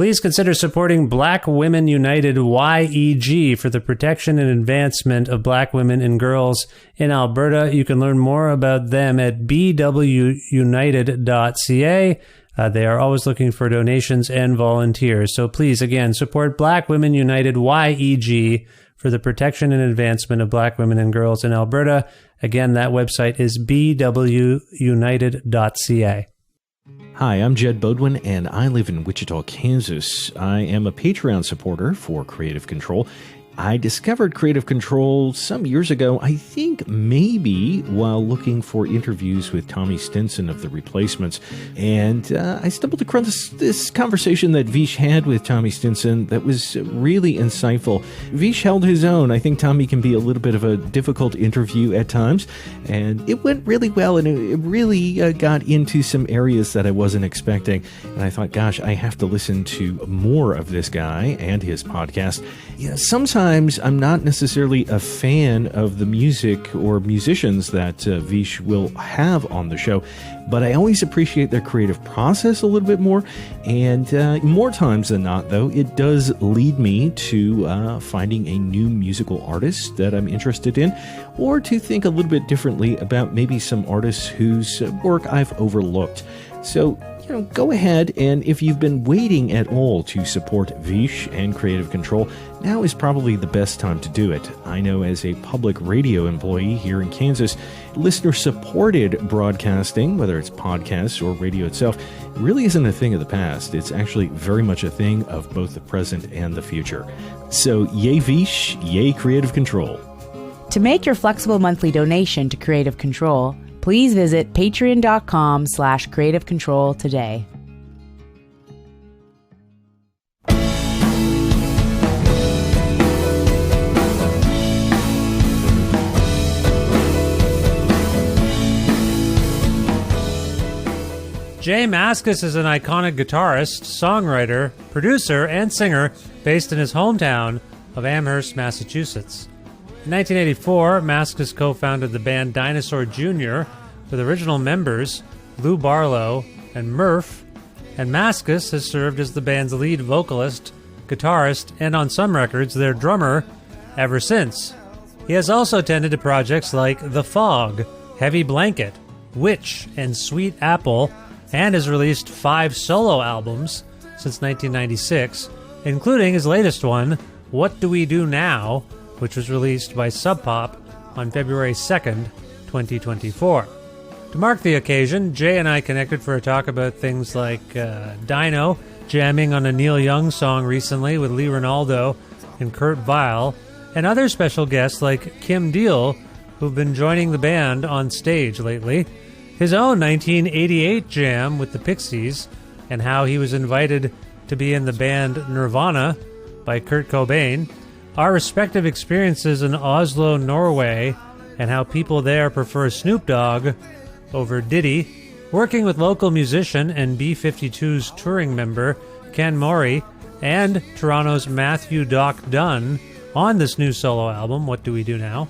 Please consider supporting Black Women United YEG for the protection and advancement of black women and girls in Alberta. You can learn more about them at bwunited.ca. They are always looking for donations and volunteers. So please, again, support Black Women United YEG for the protection and advancement of black women and girls in Alberta. Again, that website is bwunited.ca. Hi, I'm Jed Bodwin, and I live in Wichita, Kansas. I am a Patreon supporter for Creative Control. I discovered Creative Control some years ago, I think maybe while looking for interviews with Tommy Stinson of The Replacements. And I stumbled across this conversation that Vish had with Tommy Stinson that was really insightful. Vish held his own. I think Tommy can be a little bit of a difficult interview at times. And it went really well, and it really got into some areas that I wasn't expecting. And I thought, gosh, I have to listen to more of this guy and his podcast. Yeah, sometimes I'm not necessarily a fan of the music or musicians that Vish will have on the show, but I always appreciate their creative process a little bit more. And more times than not, though, it does lead me to finding a new musical artist that I'm interested in, or to think a little bit differently about maybe some artists whose work I've overlooked. So, go ahead, and if you've been waiting at all to support Vish and Creative Control, now is probably the best time to do it. I know as a public radio employee here in Kansas, listener-supported broadcasting, whether it's podcasts or radio itself, really isn't a thing of the past. It's actually very much a thing of both the present and the future. So, yay Vish, yay Creative Control. To make your flexible monthly donation to Creative Control, please visit patreon.com/Creative Control today. Jay Mascis is an iconic guitarist, songwriter, producer, and singer based in his hometown of Amherst, Massachusetts. In 1984, Mascis co-founded the band Dinosaur Jr. with original members Lou Barlow and Murph, and Mascis has served as the band's lead vocalist, guitarist, and on some records, their drummer ever since. He has also tended to projects like The Fog, Heavy Blanket, Witch, and Sweet Apple, and has released 5 solo albums since 1996, including his latest one, What Do We Do Now?, which was released by Sub Pop on February 2nd, 2024. To mark the occasion, Jay and I connected for a talk about things like Dino, jamming on a Neil Young song recently with Lee Ranaldo and Kurt Vile, and other special guests like Kim Deal, who've been joining the band on stage lately, his own 1988 jam with the Pixies, and how he was invited to be in the band Nirvana by Kurt Cobain, our respective experiences in Oslo, Norway, and how people there prefer Snoop Dogg over Diddy, working with local musician and B-52's touring member Ken Mauri and Toronto's Matthew Doc Dunn on this new solo album, What Do We Do Now?,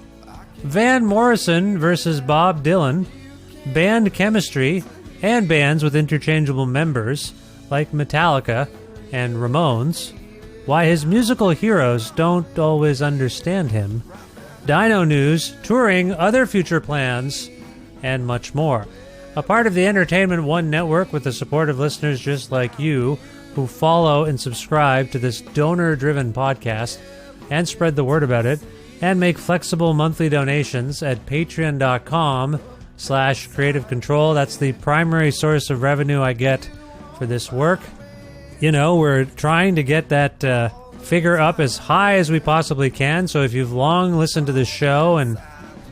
Van Morrison versus Bob Dylan, band chemistry, and bands with interchangeable members like Metallica and Ramones, why his musical heroes don't always understand him, Dino news, touring, other future plans, and much more. A part of the Entertainment One network with the support of listeners just like you who follow and subscribe to this donor-driven podcast and spread the word about it and make flexible monthly donations at patreon.com/Creative Control. That's the primary source of revenue I get for this work. We're trying to get that figure up as high as we possibly can. So if you've long listened to this show and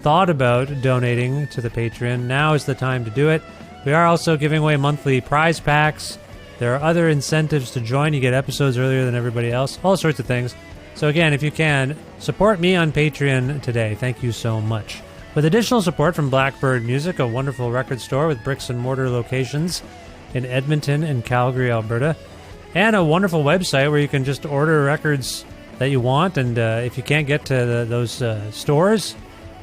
thought about donating to the Patreon, now is the time to do it. We are also giving away monthly prize packs. There are other incentives to join. You get episodes earlier than everybody else. All sorts of things. So again, if you can, support me on Patreon today. Thank you so much. With additional support from Blackbird Music, a wonderful record store with bricks and mortar locations in Edmonton and Calgary, Alberta, and a wonderful website where you can just order records that you want, and if you can't get to those stores,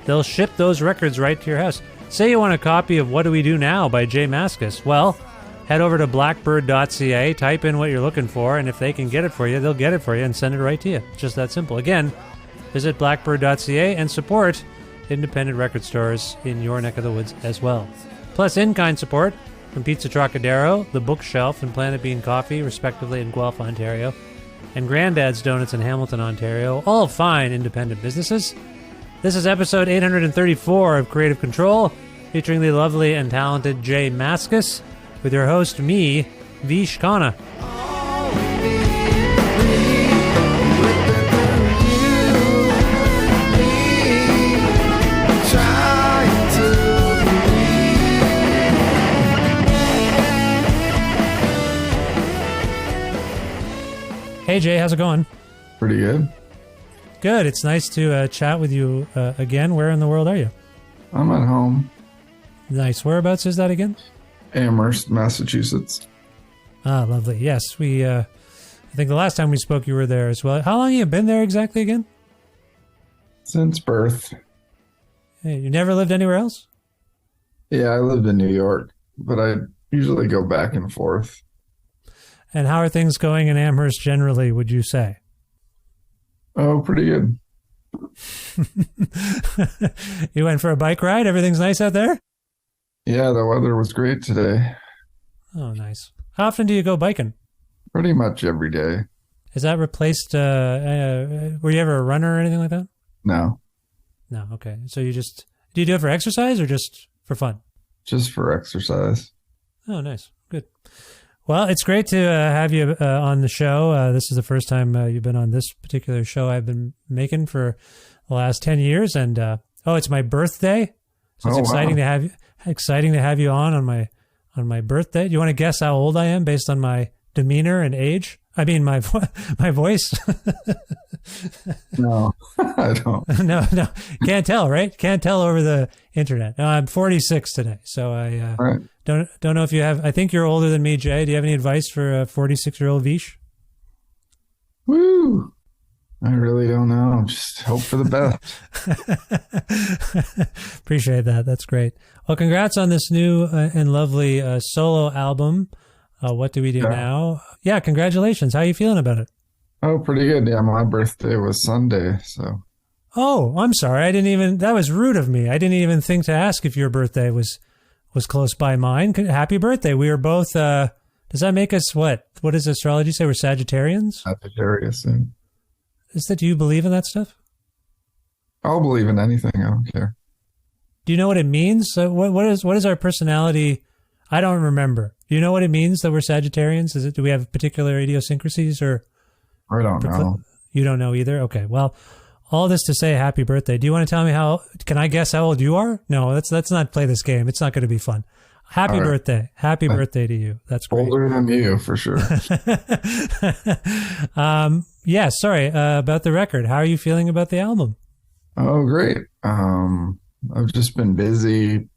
they'll ship those records right to your house. Say you want a copy of What Do We Do Now by Jay Mascis. Well, head over to blackbird.ca, type in what you're looking for, and if they can get it for you, they'll get it for you and send it right to you. It's just that simple. Again, visit blackbird.ca and support independent record stores in your neck of the woods as well. Plus, in-kind support from Pizza Trocadero, The Bookshelf, and Planet Bean Coffee, respectively, in Guelph, Ontario, and Granddad's Donuts in Hamilton, Ontario, all fine independent businesses. This is episode 834 of Creative Control, featuring the lovely and talented Jay Mascis, with your host, me, Vish Khanna. Hey Jay, how's it going? Pretty good. Good. It's nice to chat with you again. Where in the world are you? I'm at home. Nice. Whereabouts is that again? Amherst, Massachusetts. Ah, lovely. Yes, I think the last time we spoke you were there as well. How long have you been there exactly again? Since birth. Hey, you never lived anywhere else? Yeah, I lived in New York, but I usually go back and forth. And how are things going in Amherst generally, would you say? Oh, pretty good. You went for a bike ride? Everything's nice out there? Yeah, the weather was great today. Oh, nice. How often do you go biking? Pretty much every day. Has that replaced, were you ever a runner or anything like that? No, No, okay. So do you do it for exercise or just for fun? just for exercise. Oh, nice. Good. Well, it's great to have you on the show. This is the first time you've been on this particular show I've been making for the last 10 years. And, it's my birthday. So it's exciting to have you on my birthday. Do you want to guess how old I am based on my demeanor and age? I mean, my voice. No, I don't. No. Can't tell, right? Can't tell over the internet. No, I'm 46 today. So I Right. don't know if you have, I think you're older than me, Jay. Do you have any advice for a 46-year-old Vish? Woo! I really don't know. Just hope for the best. Appreciate that. That's great. Well, congrats on this new and lovely solo album. What Do We Do Now? Yeah, congratulations. How are you feeling about it? Oh, pretty good. Yeah, my birthday was Sunday, so. Oh, I'm sorry. That was rude of me. I didn't even think to ask if your birthday was close by mine. Happy birthday. We were both, does that make us what? What does astrology say? We're Sagittarians? Sagittarius. Do you believe in that stuff? I'll believe in anything. I don't care. Do you know what it means? What is our personality? I don't remember. Do you know what it means that we're Sagittarians? Do we have particular idiosyncrasies or? I don't know. You don't know either? Okay. Well, all this to say happy birthday. Do you want to tell me can I guess how old you are? No, let's not play this game. It's not going to be fun. Happy birthday. Happy birthday to you. That's great. Older than you, for sure. Yeah, sorry, about the record. How are you feeling about the album? Oh, great. I've just been busy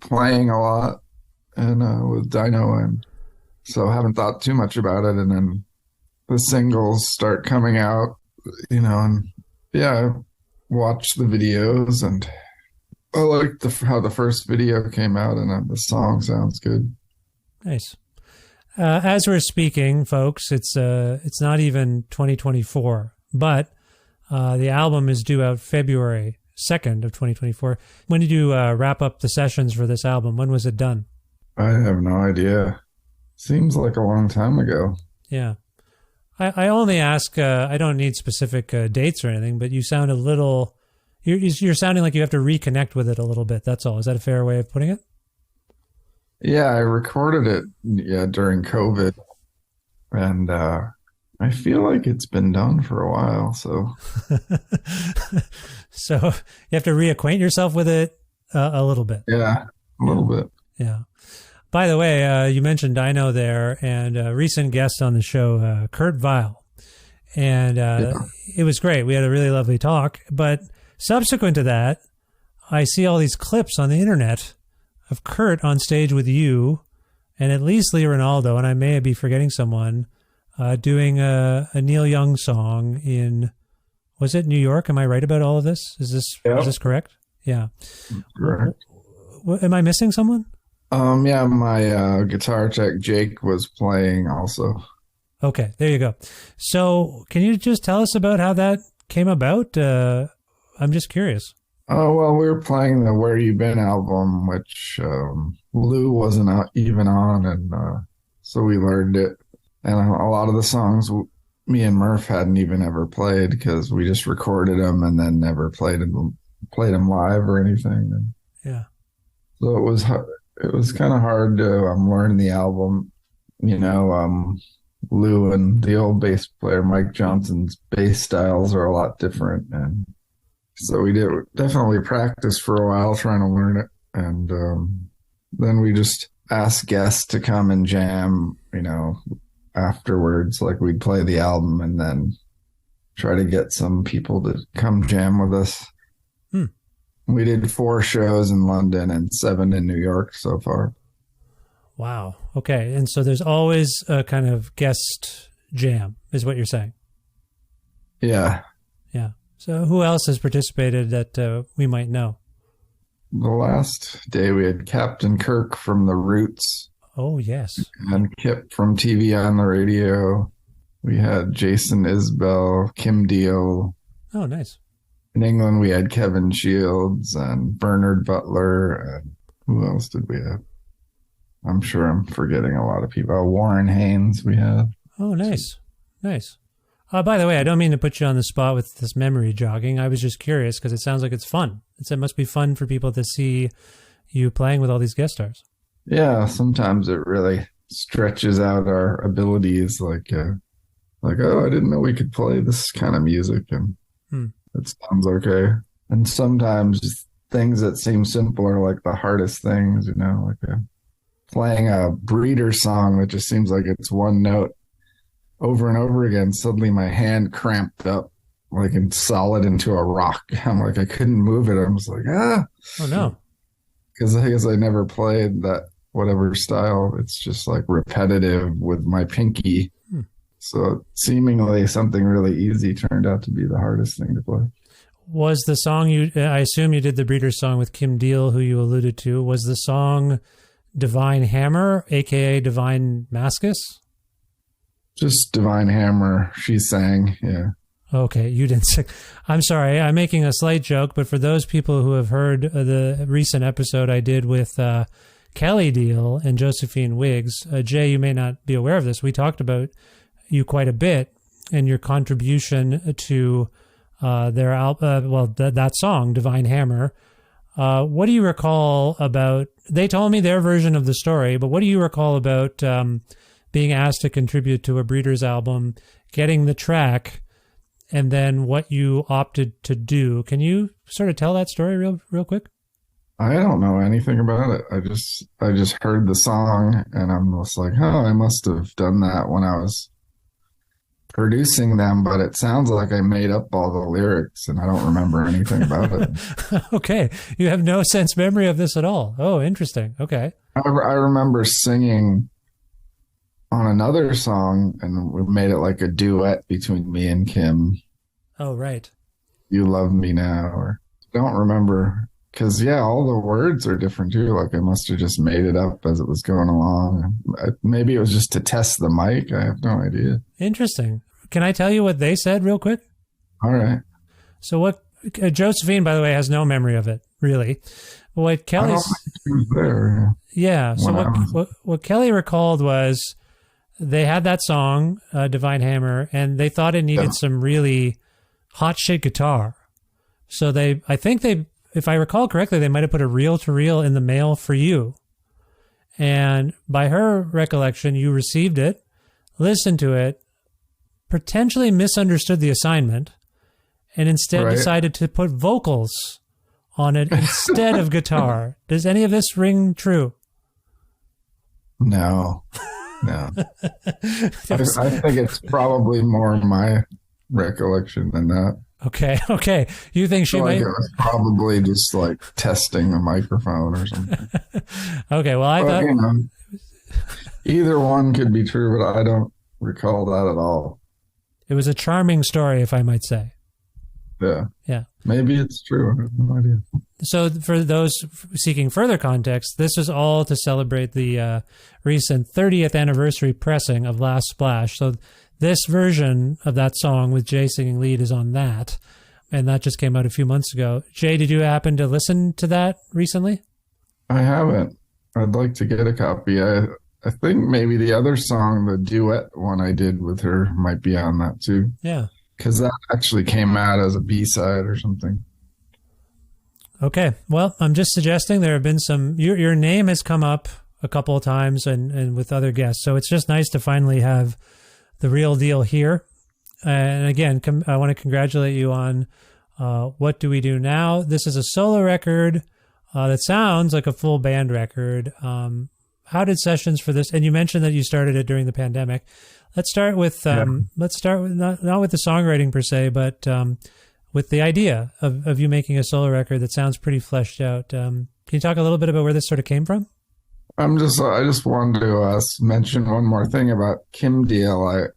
playing a lot and with Dino, and so I haven't thought too much about it. And then the singles start coming out, and yeah, I watch the videos, and I like how the first video came out, and the song sounds good. Nice. As we're speaking, folks, it's not even 2024, but the album is due out February 2nd of 2024. When did you wrap up the sessions for this album? When was it done? I have no idea. Seems like a long time ago. Yeah. I only ask, I don't need specific dates or anything, but you sound a little, you're sounding like you have to reconnect with it a little bit. That's all. Is that a fair way of putting it? Yeah, I recorded it during COVID, and I feel like it's been done for a while. So, so you have to reacquaint yourself with it a little bit. Yeah, a little bit. Yeah. By the way, you mentioned Dino there, and a recent guest on the show, Kurt Vile, and it was great. We had a really lovely talk. But subsequent to that, I see all these clips on the internet of Kurt on stage with you, and at least Lee Ranaldo, and I may be forgetting someone, doing a Neil Young song in, was it New York? Am I right about all of this? Is this correct? Yeah. Correct. Am I missing someone? Yeah, my guitar tech Jake was playing also. Okay, there you go. So can you just tell us about how that came about? I'm just curious. Oh, well, we were playing the Where You Been album, which Lou wasn't even on, and so we learned it. And a lot of the songs me and Murph hadn't even ever played because we just recorded them and then never played them live or anything. And Yeah. so it was kind of hard to learn the album. Lou and the old bass player Mike Johnson's bass styles are a lot different, and so we did definitely practice for a while trying to learn it. And then we just asked guests to come and jam, afterwards. Like we'd play the album and then try to get some people to come jam with us. We did 4 shows in London and 7 in New York so far. Wow. Okay. And so there's always a kind of guest jam, is what you're saying? Yeah. Yeah. So who else has participated that we might know? The last day we had Captain Kirk from The Roots. Oh, yes. And Kip from TV on the Radio. We had Jason Isbell, Kim Deal. Oh, nice. In England, we had Kevin Shields and Bernard Butler. And who else did we have? I'm sure I'm forgetting a lot of people. Warren Haynes we have. Oh, nice. Nice. By the way, I don't mean to put you on the spot with this memory jogging. I was just curious because it sounds like it's fun. It must be fun for people to see you playing with all these guest stars. Yeah, sometimes it really stretches out our abilities. Like, oh, I didn't know we could play this kind of music, and it sounds okay. And sometimes things that seem simple are like the hardest things, like playing a Breeder song that just seems like it's one note over and over again. Suddenly my hand cramped up like and solid into a rock. I'm like, I couldn't move it. I was like, ah. Oh, no. Because I guess I never played that whatever style. It's just like repetitive with my pinky. So seemingly something really easy turned out to be the hardest thing to play. Was the song I assume you did the Breeder song with Kim Deal, who you alluded to. Was the song Divine Hammer, a.k.a. Divine Mascis? Just Divine Hammer. She sang, yeah. Okay, you didn't sing. I'm sorry, I'm making a slight joke, but for those people who have heard the recent episode I did with Kelly Deal and Josephine Wiggs, Jay, you may not be aware of this. We talked about you quite a bit and your contribution to their that song, Divine Hammer. What do you recall about, they told me their version of the story, but what do you recall about being asked to contribute to a Breeders album, getting the track, and then what you opted to do? Can you sort of tell that story real quick? I don't know anything about it. I just heard the song and I'm just like, oh, I must have done that when I was producing them, but it sounds like I made up all the lyrics and I don't remember anything about it. Okay. You have no sense memory of this at all. Oh, interesting. Okay. I remember singing on another song and we made it like a duet between me and Kim. Oh, right. You Love Me Now, or don't remember. Because, yeah, all the words are different, too. Like, I must have just made it up as it was going along. Maybe it was just to test the mic. I have no idea. Interesting. Can I tell you what they said real quick? All right. So what Josephine, by the way, has no memory of it, really. What Kelly... there. Yeah. So what Kelly recalled was they had that song, Divine Hammer, and they thought it needed some really hot shit guitar. So if I recall correctly, they might have put a reel-to-reel in the mail for you. And by her recollection, you received it, listened to it, potentially misunderstood the assignment, and instead decided to put vocals on it instead of guitar. Does any of this ring true? No. I think it's probably more my recollection than that. Okay. You think she might? It was probably just like testing a microphone or something. Okay, well, I thought either one could be true, but I don't recall that at all. It was a charming story, if I might say. Yeah. Yeah. Maybe it's true. I have no idea. So for those seeking further context, this was all to celebrate the recent 30th anniversary pressing of Last Splash. So this version of that song with Jay singing lead is on that. And that just came out a few months ago. Jay, did you happen to listen to that recently? I haven't. I'd like to get a copy. I think maybe the other song, the duet one I did with her, might be on that too. Yeah. Because that actually came out as a B-side or something. Okay. Well, I'm just suggesting there have been some... Your name has come up a couple of times and with other guests. So it's just nice to finally have the real deal here. And again, I want to congratulate you on What Do We Do Now? This is a solo record that sounds like a full band record. How did sessions for this? And you mentioned that you started it during the pandemic. Let's start with not with the songwriting per se, but with the idea of you making a solo record that sounds pretty fleshed out. Can you talk a little bit about where this sort of came from? I just wanted to mention one more thing about Kim Deal.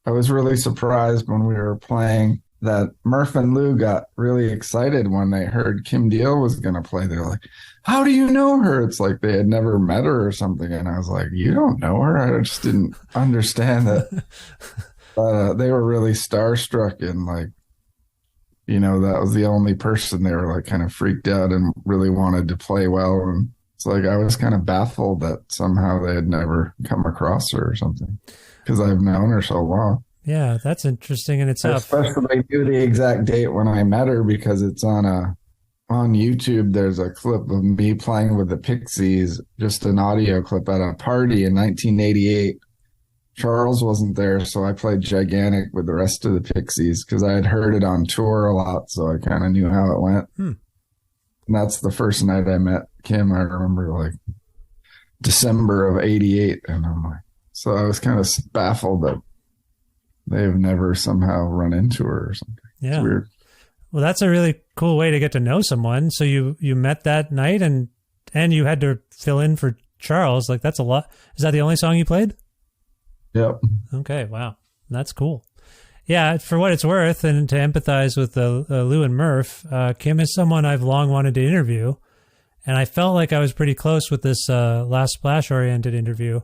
I was really surprised when we were playing that Murph and Lou got really excited when they heard Kim Deal was going to play. They're like, how do you know her? It's like they had never met her or something. And I was like, you don't know her? I just didn't understand that. They were really starstruck and like, that was the only person. They were like kind of freaked out and really wanted to play well. And it's like, I was kind of baffled that somehow they had never come across her or something because I've known her so long. Yeah, that's interesting in itself. Especially I knew the exact date when I met her because it's on YouTube. There's a clip of me playing with the Pixies, just an audio clip at a party in 1988. Charles wasn't there, so I played Gigantic with the rest of the Pixies because I had heard it on tour a lot, so I kind of knew how it went. And that's the first night I met Kim. I remember like December of 88, and I'm like, so I was kind of baffled that they've never somehow run into her or something. Yeah. It's weird. Well, that's a really cool way to get to know someone. So you met that night and you had to fill in for Charles. Like that's a lot. Is that the only song you played? Yep. Okay. Wow. That's cool. Yeah. For what it's worth and to empathize with Lou and Murph, Kim is someone I've long wanted to interview. And I felt like I was pretty close with this Last Splash oriented interview.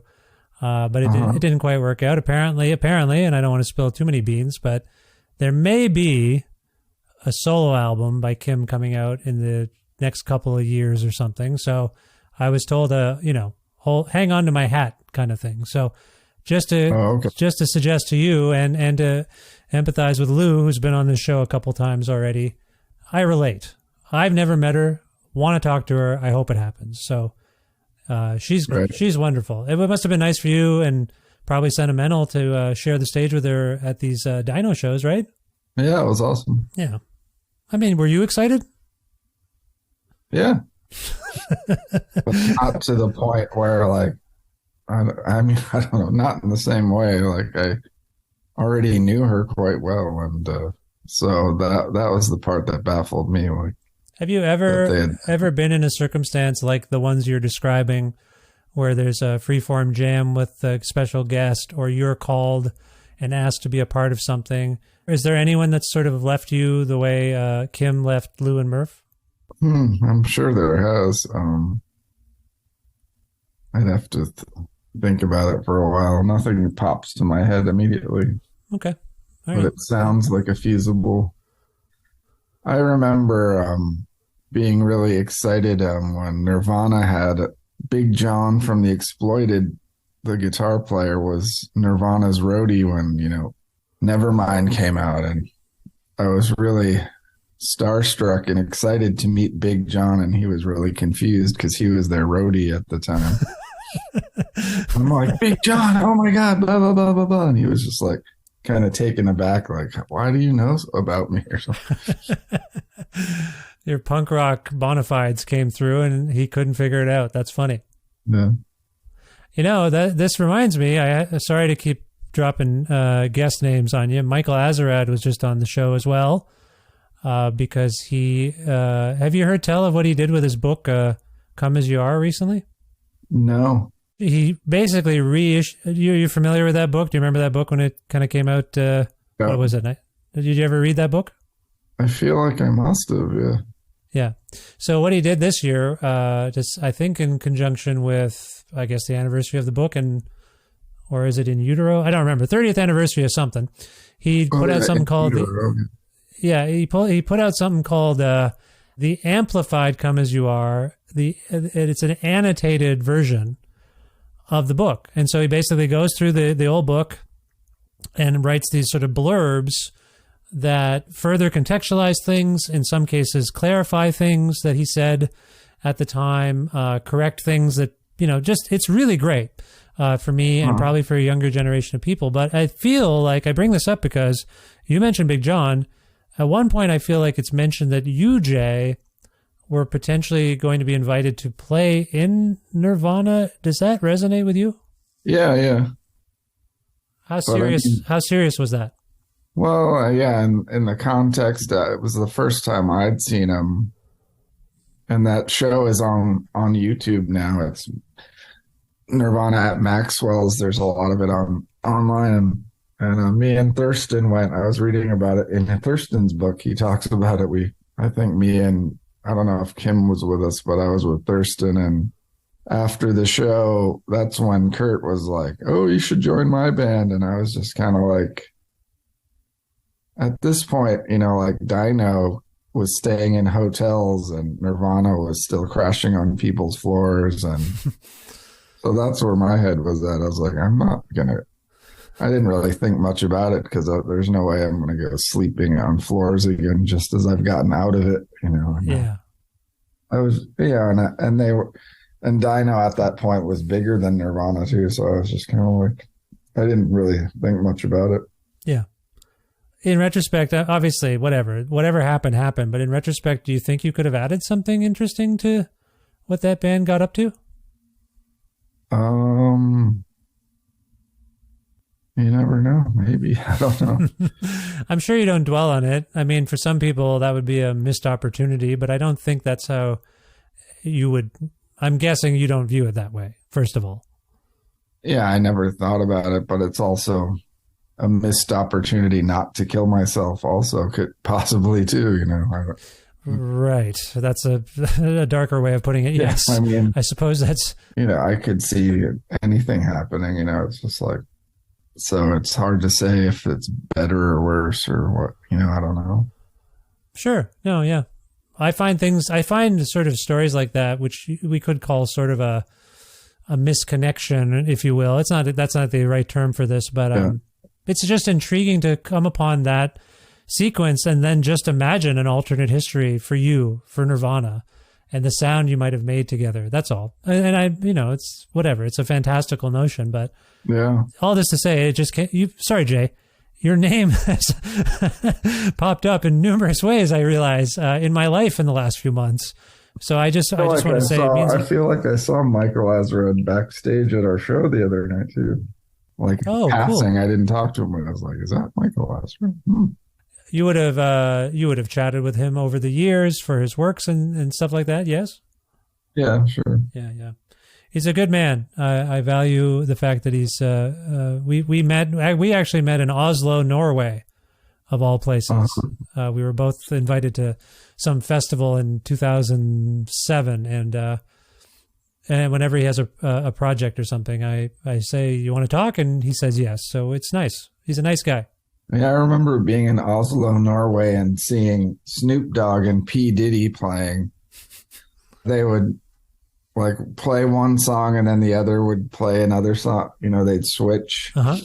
But it didn't quite work out. Apparently, and I don't want to spill too many beans, but there may be a solo album by Kim coming out in the next couple of years or something. So I was told, hang on to my hat kind of thing. So just to suggest to you and to empathize with Lou, who's been on this show a couple times already, I relate. I've never met her, want to talk to her. I hope it happens. So she's wonderful. It must have been nice for you and probably sentimental to share the stage with her at these Dino shows, right? Yeah, it was awesome. Yeah. I mean, were you excited? Yeah. But not to the point where, like, I don't know, not in the same way. Like, I already knew her quite well. And so that was the part that baffled me. Like, have you ever been in a circumstance like the ones you're describing where there's a freeform jam with a special guest or you're called and asked to be a part of something? Is there anyone that's sort of left you the way Kim left Lou and Murph? I'm sure there has. I'd have to think about it for a while. Nothing pops to my head immediately. Okay. All right. But it sounds like a feasible. I remember being really excited when Nirvana had Big John from The Exploited. The guitar player was Nirvana's roadie when, Nevermind came out, and I was really starstruck and excited to meet Big John, and he was really confused because he was their roadie at the time. I'm like, Big John, oh my God, blah, blah, blah, blah, blah. And he was just like kind of taken aback, like, why do you know about me or something? Your punk rock bona fides came through and he couldn't figure it out. That's funny. Yeah. This reminds me, sorry to keep dropping guest names on you. Michael Azerrad was just on the show as well because he have you heard tell of what he did with his book Come As You Are recently? No. He basically reissued. You familiar with that book? Do you remember that book when it kind of came out? What was it? Did you ever read that book? I feel like I must have, yeah. Yeah. So what he did this year, just I think in conjunction with, I guess, the anniversary of the book, or is it in utero? I don't remember. 30th anniversary of something. He put out something called he put out something called The Amplified Come As You Are. It's an annotated version of the book. And so he basically goes through the old book and writes these sort of blurbs that further contextualize things, in some cases clarify things that he said at the time, correct things that, it's really great for me and probably for a younger generation of people. But I feel like I bring this up because you mentioned Big John. At one point, I feel like it's mentioned that you, Jay, were potentially going to be invited to play in Nirvana. Does that resonate with you? Yeah. How serious was that? Well, yeah, in the context, it was the first time I'd seen him, and that show is on YouTube now. It's Nirvana at Maxwell's. There's a lot of it online, and me and Thurston went. I was reading about it in Thurston's book. He talks about it. I think me and I don't know if Kim was with us, but I was with Thurston, and after the show, that's when Kurt was like, "Oh, you should join my band," and I was just kind of like. At this point, like Dino was staying in hotels and Nirvana was still crashing on people's floors. And so that's where my head was at. I was like, I didn't really think much about it because there's no way I'm going to go sleeping on floors again just as I've gotten out of it, Yeah. And Dino at that point was bigger than Nirvana too. So I was just kind of like, I didn't really think much about it. Yeah. In retrospect, obviously, whatever happened. But in retrospect, do you think you could have added something interesting to what that band got up to? You never know. Maybe. I don't know. I'm sure you don't dwell on it. I mean, for some people, that would be a missed opportunity, but I don't think that's how you would. I'm guessing you don't view it that way, first of all. Yeah, I never thought about it, but it's also a missed opportunity not to kill myself also could possibly too, Right. That's a darker way of putting it. Yes. I mean, I suppose that's, I could see anything happening, it's just like, so it's hard to say if it's better or worse or what, I don't know. Sure. No, yeah. I find sort of stories like that, which we could call sort of a misconnection, if you will. That's not the right term for this, but, it's just intriguing to come upon that sequence and then just imagine an alternate history for you, for Nirvana, and the sound you might have made together. That's all. And it's whatever. It's a fantastical notion, but all this to say, it just can't. Sorry, Jay, your name has popped up in numerous ways. I realize in my life in the last few months. So I just want to say, I feel like I saw Michael Azarad backstage at our show the other night too. Passing, cool. I didn't talk to him, and I was like, "Is that Michael Azarad?" You would have chatted with him over the years for his works and stuff like that. Yes. Yeah, sure. Yeah. He's a good man. I value the fact that he's. We actually met in Oslo, Norway, of all places. We were both invited to some festival in 2007, and whenever he has a project or something, I say, "You want to talk?" And he says yes. So it's nice. He's a nice guy. Yeah, I remember being in Oslo, Norway, and seeing Snoop Dogg and P. Diddy playing. They would play one song and then the other would play another song. They'd switch off,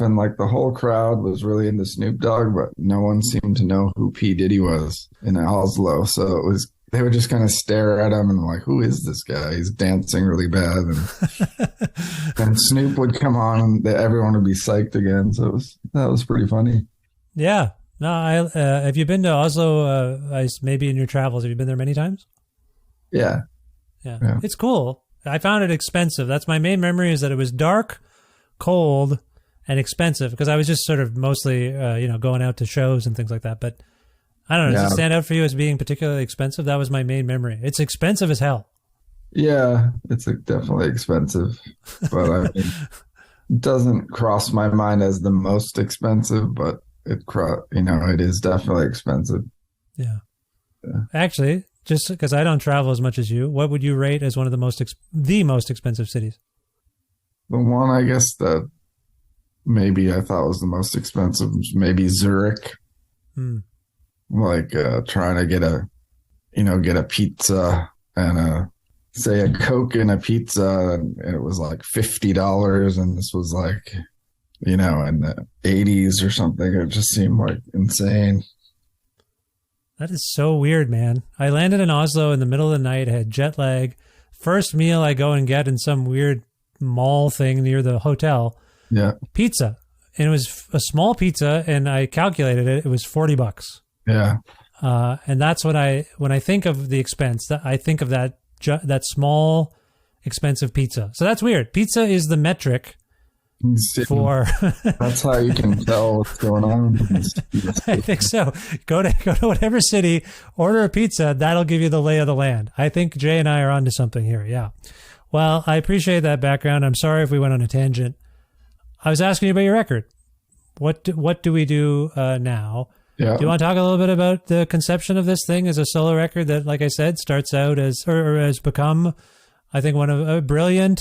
and the whole crowd was really into Snoop Dogg, but no one seemed to know who P. Diddy was in Oslo. So they would just kind of stare at him and who is this guy? He's dancing really bad. And Snoop would come on and everyone would be psyched again. So that was pretty funny. Yeah. No, have you been to Oslo? Maybe in your travels, have you been there many times? Yeah. It's cool. I found it expensive. That's my main memory, is that it was dark, cold, and expensive, because I was just sort of mostly, going out to shows and things like that. But I don't know. Does it stand out for you as being particularly expensive? That was my main memory. It's expensive as hell. Yeah, it's definitely expensive, but it doesn't cross my mind as the most expensive, but it is definitely expensive. Yeah. Actually, just because I don't travel as much as you, what would you rate as one of the most expensive cities? The one, I guess, that maybe I thought was the most expensive was maybe Zurich. Like trying to get a pizza and say a Coke and a pizza, and it was like $50, and this was like, in the 80s or something. It just seemed like insane. That is so weird, man. I landed in Oslo in the middle of the night. I had jet lag. First meal I go and get in some weird mall thing near the hotel. Yeah. Pizza. And it was a small pizza, and I calculated it. It was $40. Yeah. And that's when I think of the expense, I think of that small, expensive pizza. So that's weird. Pizza is the metric for. That's how you can tell what's going on. I think so. Go to whatever city, order a pizza. That'll give you the lay of the land. I think Jay and I are onto something here. Yeah. Well, I appreciate that background. I'm sorry if we went on a tangent. I was asking you about your record. What do we do now? Yeah. Do you want to talk a little bit about the conception of this thing as a solo record that, like I said, starts out as or has become, I think, one of a brilliant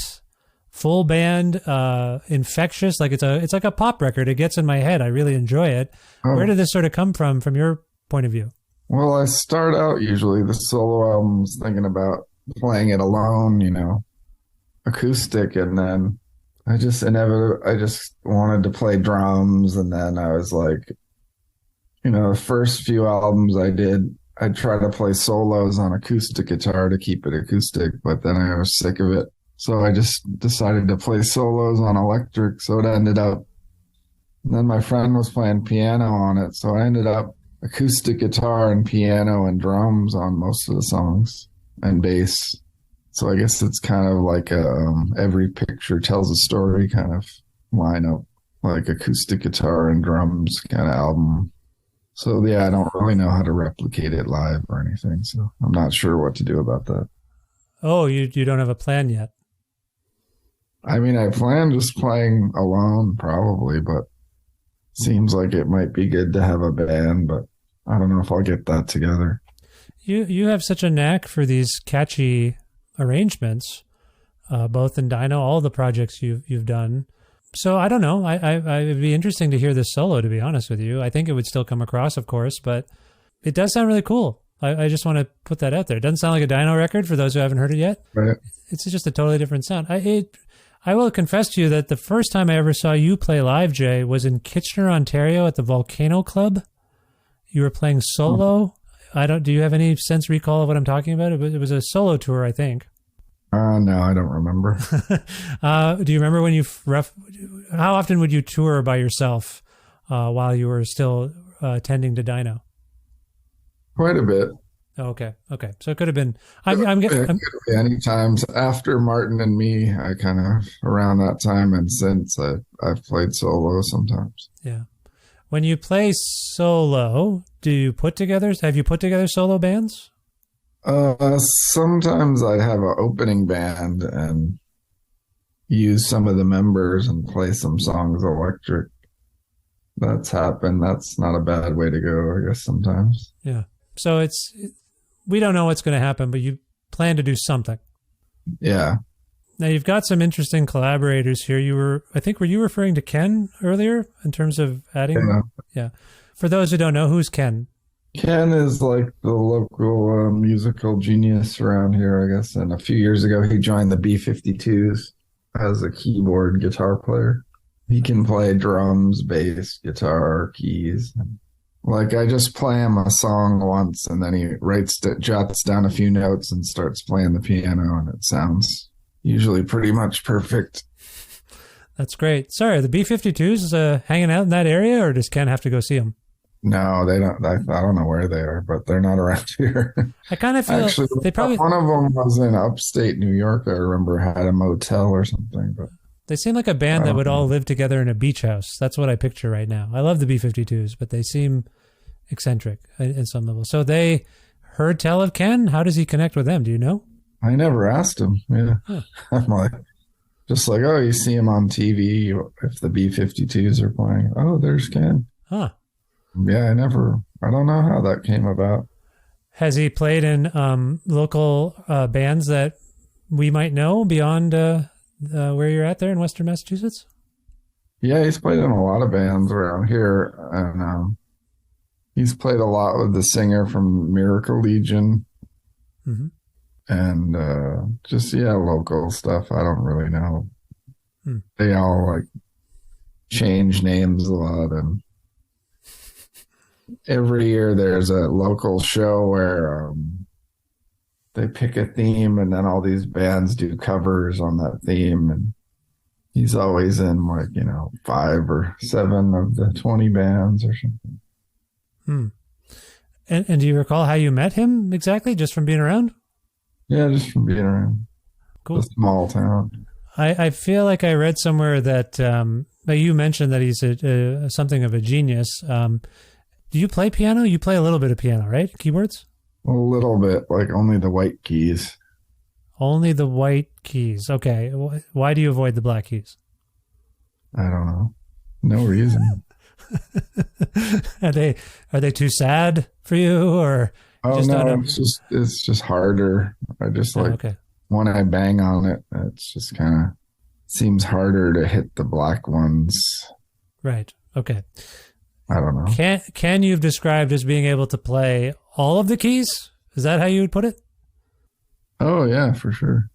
full band, infectious. Like it's like a pop record. It gets in my head. I really enjoy it. Oh. Where did this sort of come from your point of view? Well, I start out usually the solo albums thinking about playing it alone, acoustic, and then I just wanted to play drums, and then I was like, the first few albums I'd try to play solos on acoustic guitar to keep it acoustic, but then I was sick of it. So I just decided to play solos on electric. So it ended up, and then my friend was playing piano on it. So I ended up acoustic guitar and piano and drums on most of the songs, and bass. So I guess it's kind of like every picture tells a story kind of lineup, like acoustic guitar and drums kind of album. So yeah, I don't really know how to replicate it live or anything. So I'm not sure what to do about that. Oh, you don't have a plan yet? I mean, I plan just playing alone probably, but seems like it might be good to have a band, but I don't know if I'll get that together. You have such a knack for these catchy arrangements, both in Dino, all the projects you've done. So I don't know. I it'd be interesting to hear this solo, to be honest with you. I think it would still come across, of course, but it does sound really cool. I just want to put that out there. It doesn't sound like a Dino record for those who haven't heard it yet. Right. It's just a totally different sound. I will confess to you that the first time I ever saw you play live, Jay, was in Kitchener, Ontario at the Volcano Club. You were playing solo. Do you have any recall of what I'm talking about? It was a solo tour, I think. No, I don't remember. Do you remember when how often would you tour by yourself while you were still tending to Dino? Quite a bit. Oh, okay. So it could have been. Any times after Martin and me, I kind of around that time, and since I've played solo sometimes. Yeah. When you play solo, have you put together solo bands? Sometimes I have an opening band and use some of the members and play some songs electric. That's happened. That's not a bad way to go, I guess, sometimes. Yeah. So we don't know what's going to happen, but you plan to do something. Yeah. Now you've got some interesting collaborators here. Were you referring to Ken earlier in terms of adding? Yeah. For those who don't know, who's Ken? Ken is like the local musical genius around here, I guess. And a few years ago, he joined the B-52s as a keyboard guitar player. He can play drums, bass, guitar, keys. Like, I just play him a song once, and then he jots down a few notes and starts playing the piano, and it sounds usually pretty much perfect. That's great. Sorry, are the B-52s hanging out in that area, or does Ken have to go see them? No, they don't. I don't know where they are, but they're not around here. I kind of feel actually they probably one of them was in upstate New York. I remember had a motel or something. But they seem like a band that would all live together in a beach house. That's what I picture right now. I love the B-52s, but they seem eccentric in some level. So they heard tell of Ken. How does he connect with them? Do you know? I never asked him. Yeah, huh. I'm like, just like, oh, you see him on TV if the B-52s are playing. Oh, there's Ken. Huh. Yeah, I don't know how that came about. Has he played in local bands that we might know beyond where you're at there in Western Massachusetts? Yeah, he's played in a lot of bands around here, and he's played a lot with the singer from Miracle Legion, Mm-hmm. and just local stuff. I don't really know. Hmm. They all like change names a lot, and every year there's a local show where they pick a theme, and then all these bands do covers on that theme, and he's always in 5 or 7 of the 20 bands or something. Hmm. And do you recall how you met him exactly, just from being around? Yeah, just from being around. Cool. A small town. I feel like I read somewhere that you mentioned that he's something of a genius. Do you play piano? You play a little bit of piano, right? Keyboards? A little bit, like only the white keys. Only the white keys. Okay. Why do you avoid the black keys? I don't know. No reason. Are they too sad for you, or? Oh no, it's just harder. I just when I bang on it, it's just kind of seems harder to hit the black ones. Right. Okay. I don't know. Can you've described as being able to play all of the keys? Is that how you would put it? Oh yeah, for sure.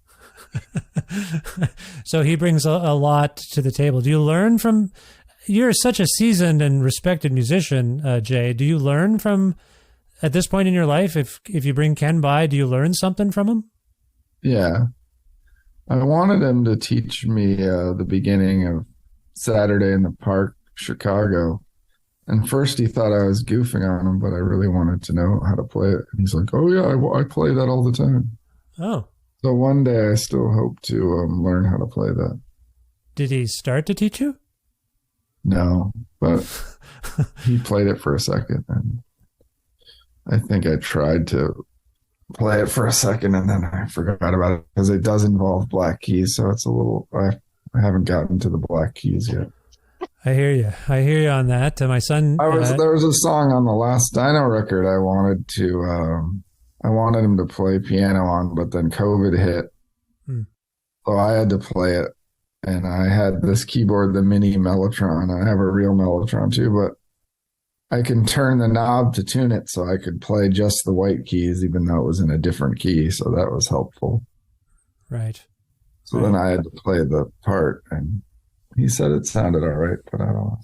So he brings a lot to the table. Do you learn from? You're such a seasoned and respected musician, Jay. Do you learn from, at this point in your life, if you bring Ken by, do you learn something from him? Yeah. I wanted him to teach me the beginning of Saturday in the Park, Chicago. And first he thought I was goofing on him, but I really wanted to know how to play it. And he's like, oh yeah, I play that all the time. Oh. So one day I still hope to learn how to play that. Did he start to teach you? No, but he played it for a second, and I think I tried to play it for a second, and then I forgot about it because it does involve black keys, so it's a little. I haven't gotten to the black keys yet. I hear you on that. My son. There was a song on the last Dino record I wanted him to play piano on, but then COVID hit, so I had to play it. And I had this keyboard, the mini Mellotron. I have a real Mellotron too, but I can turn the knob to tune it so I could play just the white keys, even though it was in a different key. So that was helpful. Right. So then I had to play the part, and he said it sounded all right, but I don't know.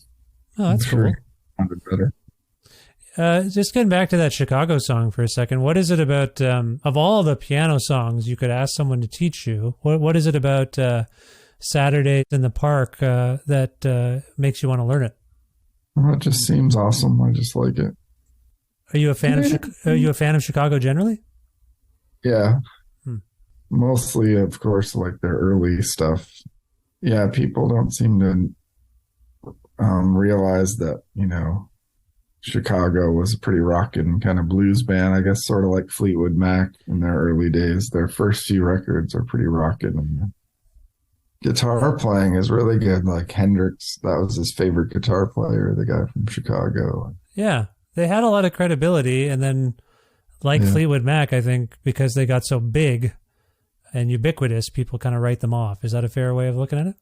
Oh, that's cool. It sounded better. Just getting back to that Chicago song for a second. What is it about, of all the piano songs you could ask someone to teach you, what is it about Saturday in the Park that makes you want to learn it? Well, it just seems awesome. I just like it. Are you a fan of Chicago generally? Yeah. Mostly, of course, like their early stuff. Yeah, people don't seem to realize that, Chicago was a pretty rockin' kind of blues band, I guess, sort of like Fleetwood Mac in their early days. Their first few records are pretty rockin', and guitar playing is really good. Like Hendrix, that was his favorite guitar player, the guy from Chicago. Yeah, they had a lot of credibility, and then Fleetwood Mac, I think, because they got so big and ubiquitous, people kind of write them off. Is that a fair way of looking at it?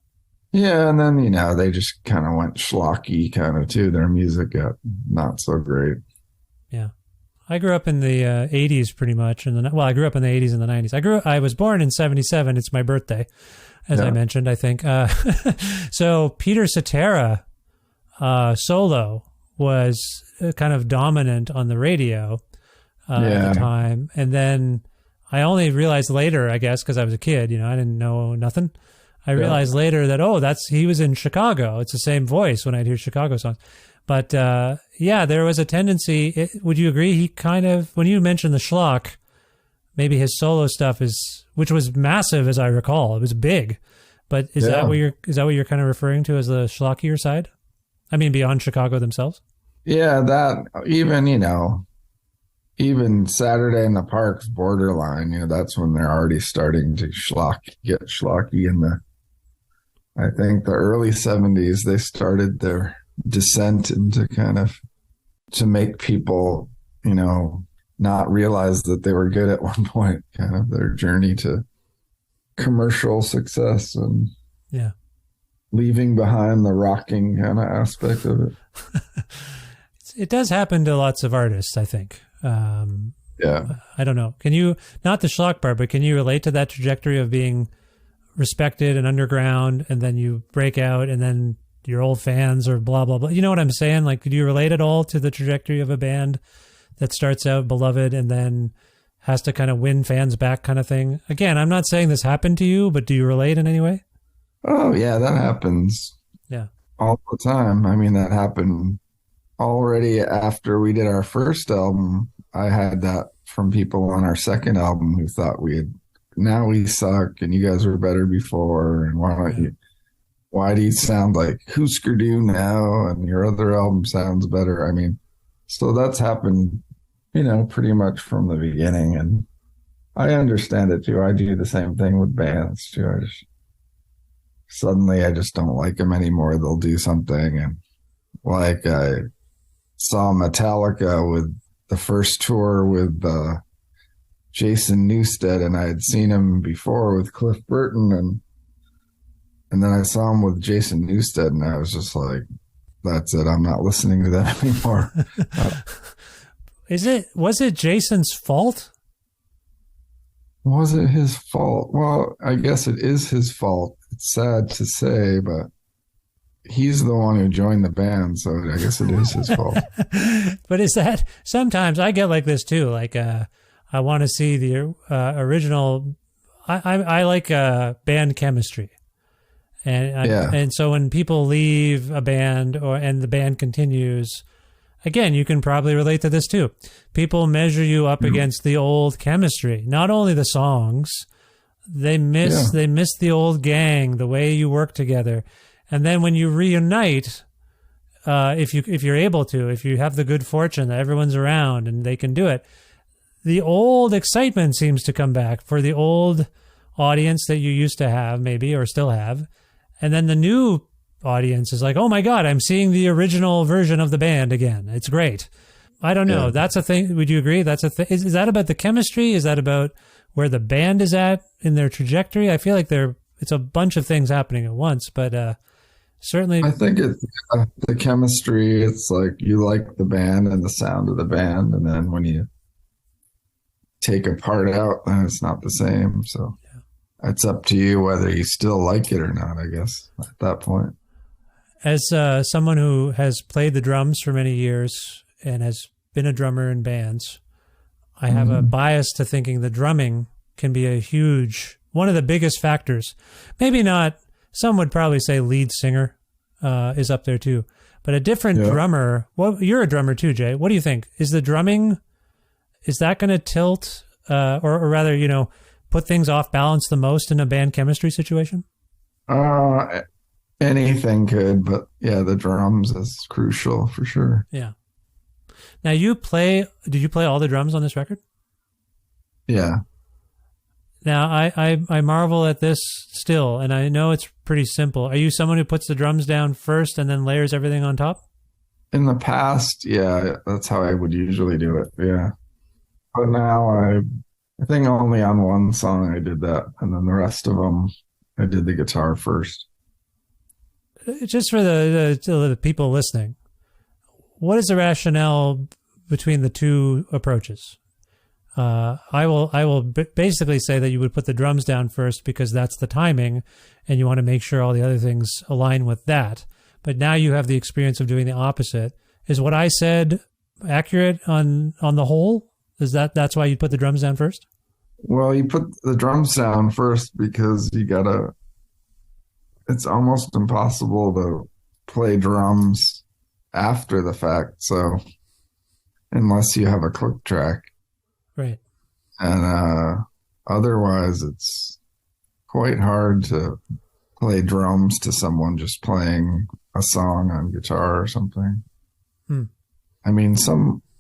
Yeah, and then, they just kind of went schlocky kind of too. Their music got not so great. Yeah. I grew up in the 80s pretty much. I grew up in the 80s and the 90s. I was born in 77. It's my birthday, as I mentioned, I think. So Peter Cetera solo was kind of dominant on the radio at the time. And then I only realized later, I guess, because I was a kid, I didn't know nothing. I realized later that, he was in Chicago. It's the same voice when I'd hear Chicago songs. But there was a tendency. Would you agree? He kind of, when you mentioned the schlock, maybe his solo stuff which was massive, as I recall. It was big. But is that what you're kind of referring to as the schlockier side? I mean, beyond Chicago themselves? Yeah, that even Saturday in the Park's borderline, that's when they're already starting to get schlocky in I think the early 70s, they started their descent into kind of to make people, not realize that they were good at one point, kind of their journey to commercial success and leaving behind the rocking kind of aspect of it. It does happen to lots of artists, I think. I don't know. Can you, not the schlock part, but can you relate to that trajectory of being respected and underground, and then you break out, and then your old fans or blah, blah, blah? You know what I'm saying? Like, could you relate at all to the trajectory of a band that starts out beloved and then has to kind of win fans back kind of thing? Again, I'm not saying this happened to you, but do you relate in any way? Oh, yeah, that happens. Yeah. All the time. I mean, that happened already after we did our first album. I had that from people on our second album who thought now we suck and you guys were better before, and why do you sound like Husker Du now and your other album sounds better? I mean, so that's happened, pretty much from the beginning, and I understand it too. I do the same thing with bands too. Suddenly I just don't like them anymore. They'll do something, and like I saw Metallica with the first tour with Jason Newsted, and I had seen him before with Cliff Burton, and then I saw him with Jason Newsted, and I was just like, that's it. I'm not listening to that anymore. Was it Jason's fault? Was it his fault? Well, I guess it is his fault. It's sad to say, but he's the one who joined the band, so I guess it is his fault. But is that, sometimes I get like this too. Like, I want to see the original. I like band chemistry. And so when people leave a band and the band continues, again, you can probably relate to this too. People measure you up against the old chemistry, not only the songs. They miss the old gang, the way you work together. And then when you reunite, if you're able to, if you have the good fortune that everyone's around and they can do it, the old excitement seems to come back for the old audience that you used to have, maybe, or still have. And then the new audience is like, oh my God, I'm seeing the original version of the band again. It's great. I don't know. Yeah. That's a thing. Would you agree? That's a thing. Is that about the chemistry? Is that about where the band is at in their trajectory? I feel like it's a bunch of things happening at once, but certainly. I think it's the chemistry. It's like you like the band and the sound of the band. And then when you take a part out, then it's not the same. So it's up to you whether you still like it or not, I guess, at that point. As someone who has played the drums for many years and has been a drummer in bands, I have a bias to thinking the drumming can be one of the biggest factors. Maybe not, some would probably say lead singer is up there too. But a different drummer, well, you're a drummer too, Jay. What do you think? Is the drumming, is that going to tilt or rather, put things off balance the most in a band chemistry situation? Anything could, but yeah, the drums is crucial for sure. Yeah. Now did you play all the drums on this record? Yeah. Now I marvel at this still, and I know it's pretty simple. Are you someone who puts the drums down first and then layers everything on top? In the past, yeah, that's how I would usually do it. Yeah. But now I think only on one song I did that, and then the rest of them I did the guitar first. Just for the people listening, what is the rationale between the two approaches? I will basically say that you would put the drums down first because that's the timing, and you want to make sure all the other things align with that. But now you have the experience of doing the opposite. Is what I said accurate on the whole? That's why you put the drums down first? Well, you put the drums down first because it's almost impossible to play drums after the fact. So unless you have a click track. Right. And otherwise it's quite hard to play drums to someone just playing a song on guitar or something. I mean,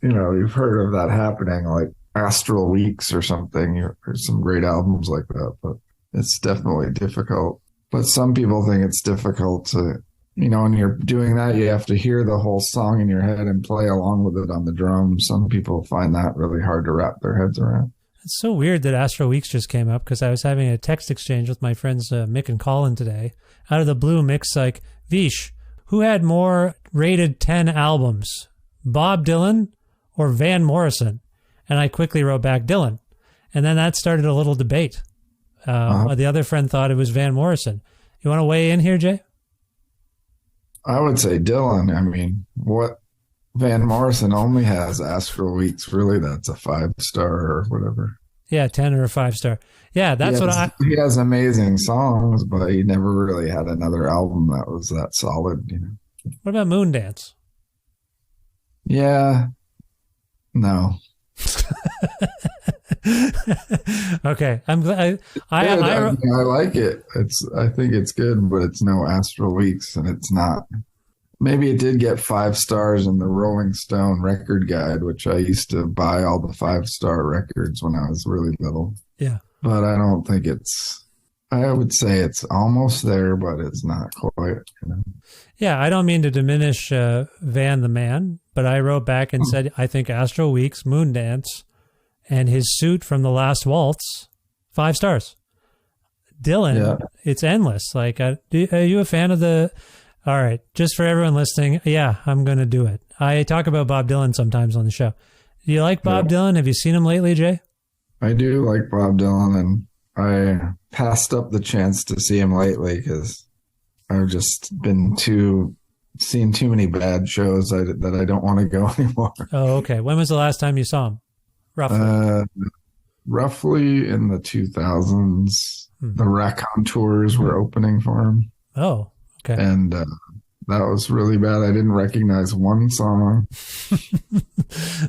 you've heard of that happening, like Astral Weeks or something. There's some great albums like that, but it's definitely difficult. But some people think it's difficult to, when you're doing that, you have to hear the whole song in your head and play along with it on the drums. Some people find that really hard to wrap their heads around. It's so weird that Astro Weeks just came up because I was having a text exchange with my friends Mick and Colin today. Out of the blue, Mick's like, Vish, who had more rated 10 albums, Bob Dylan or Van Morrison? And I quickly wrote back Dylan. And then that started a little debate. The other friend thought it was Van Morrison. You want to weigh in here, Jay? I would say Dylan. I mean, what Van Morrison only has Astral Weeks. Really, that's a 5-star or whatever. Yeah, 10 or a 5-star. Yeah, that's he has amazing songs, but he never really had another album that was that solid. What about Moondance? Yeah, no. Okay, I'm glad. I like it. I think it's good, but it's no Astral Weeks, and it's not. Maybe it did get 5 stars in the Rolling Stone record guide, which I used to buy all the 5-star records when I was really little. Yeah, but I don't think it's. I would say it's almost there, but it's not quite. Yeah, I don't mean to diminish Van the man, but I wrote back and said I think Astral Weeks, Moondance, and his suit from The Last Waltz, 5 stars. Dylan, It's endless. Like, are you a fan of the... All right, just for everyone listening, yeah, I'm going to do it. I talk about Bob Dylan sometimes on the show. Do you like Bob Dylan? Have you seen him lately, Jay? I do like Bob Dylan, and I passed up the chance to see him lately because I've just been seen too many bad shows that I don't want to go anymore. Oh, okay. When was the last time you saw him? Roughly in the 2000s. The Raconteurs were opening for him. Oh, okay. And that was really bad. I didn't recognize one song. Okay.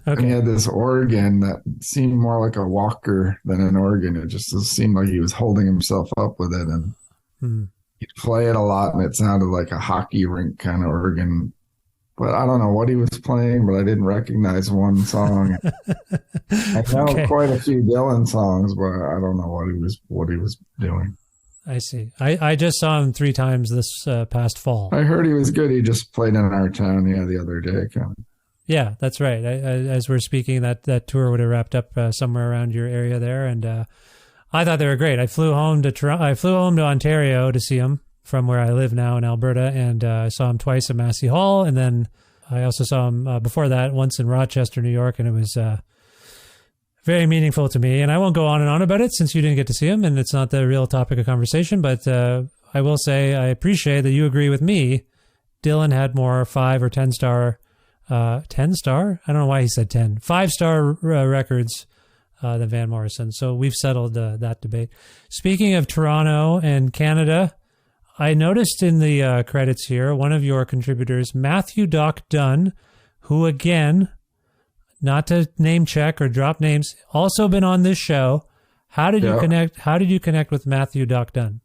And he had this organ that seemed more like a walker than an organ. It just seemed like he was holding himself up with it. And he'd play it a lot, and it sounded like a hockey rink kind of organ. But I don't know what he was playing, but I didn't recognize one song. I know quite a few Dylan songs, but I don't know what he was doing. I see. I just saw him 3 times this past fall. I heard he was good. He just played in our town the other day. Yeah, that's right. As we're speaking, that tour would have wrapped up somewhere around your area there, and I thought they were great. I flew home to Ontario to see him from where I live now in Alberta, and I saw him twice at Massey Hall, and then I also saw him before that once in Rochester, New York, and it was very meaningful to me. And I won't go on and on about it since you didn't get to see him, and it's not the real topic of conversation, but I will say I appreciate that you agree with me. Dylan had more 5 or 10-star, 10-star? I don't know why he said 10. 5-star records than Van Morrison. So we've settled that debate. Speaking of Toronto and Canada, I noticed in the credits here, one of your contributors, Matthew Doc Dunn, who again, not to name check or drop names, also been on this show. How did you connect? How did you connect with Matthew Doc Dunn?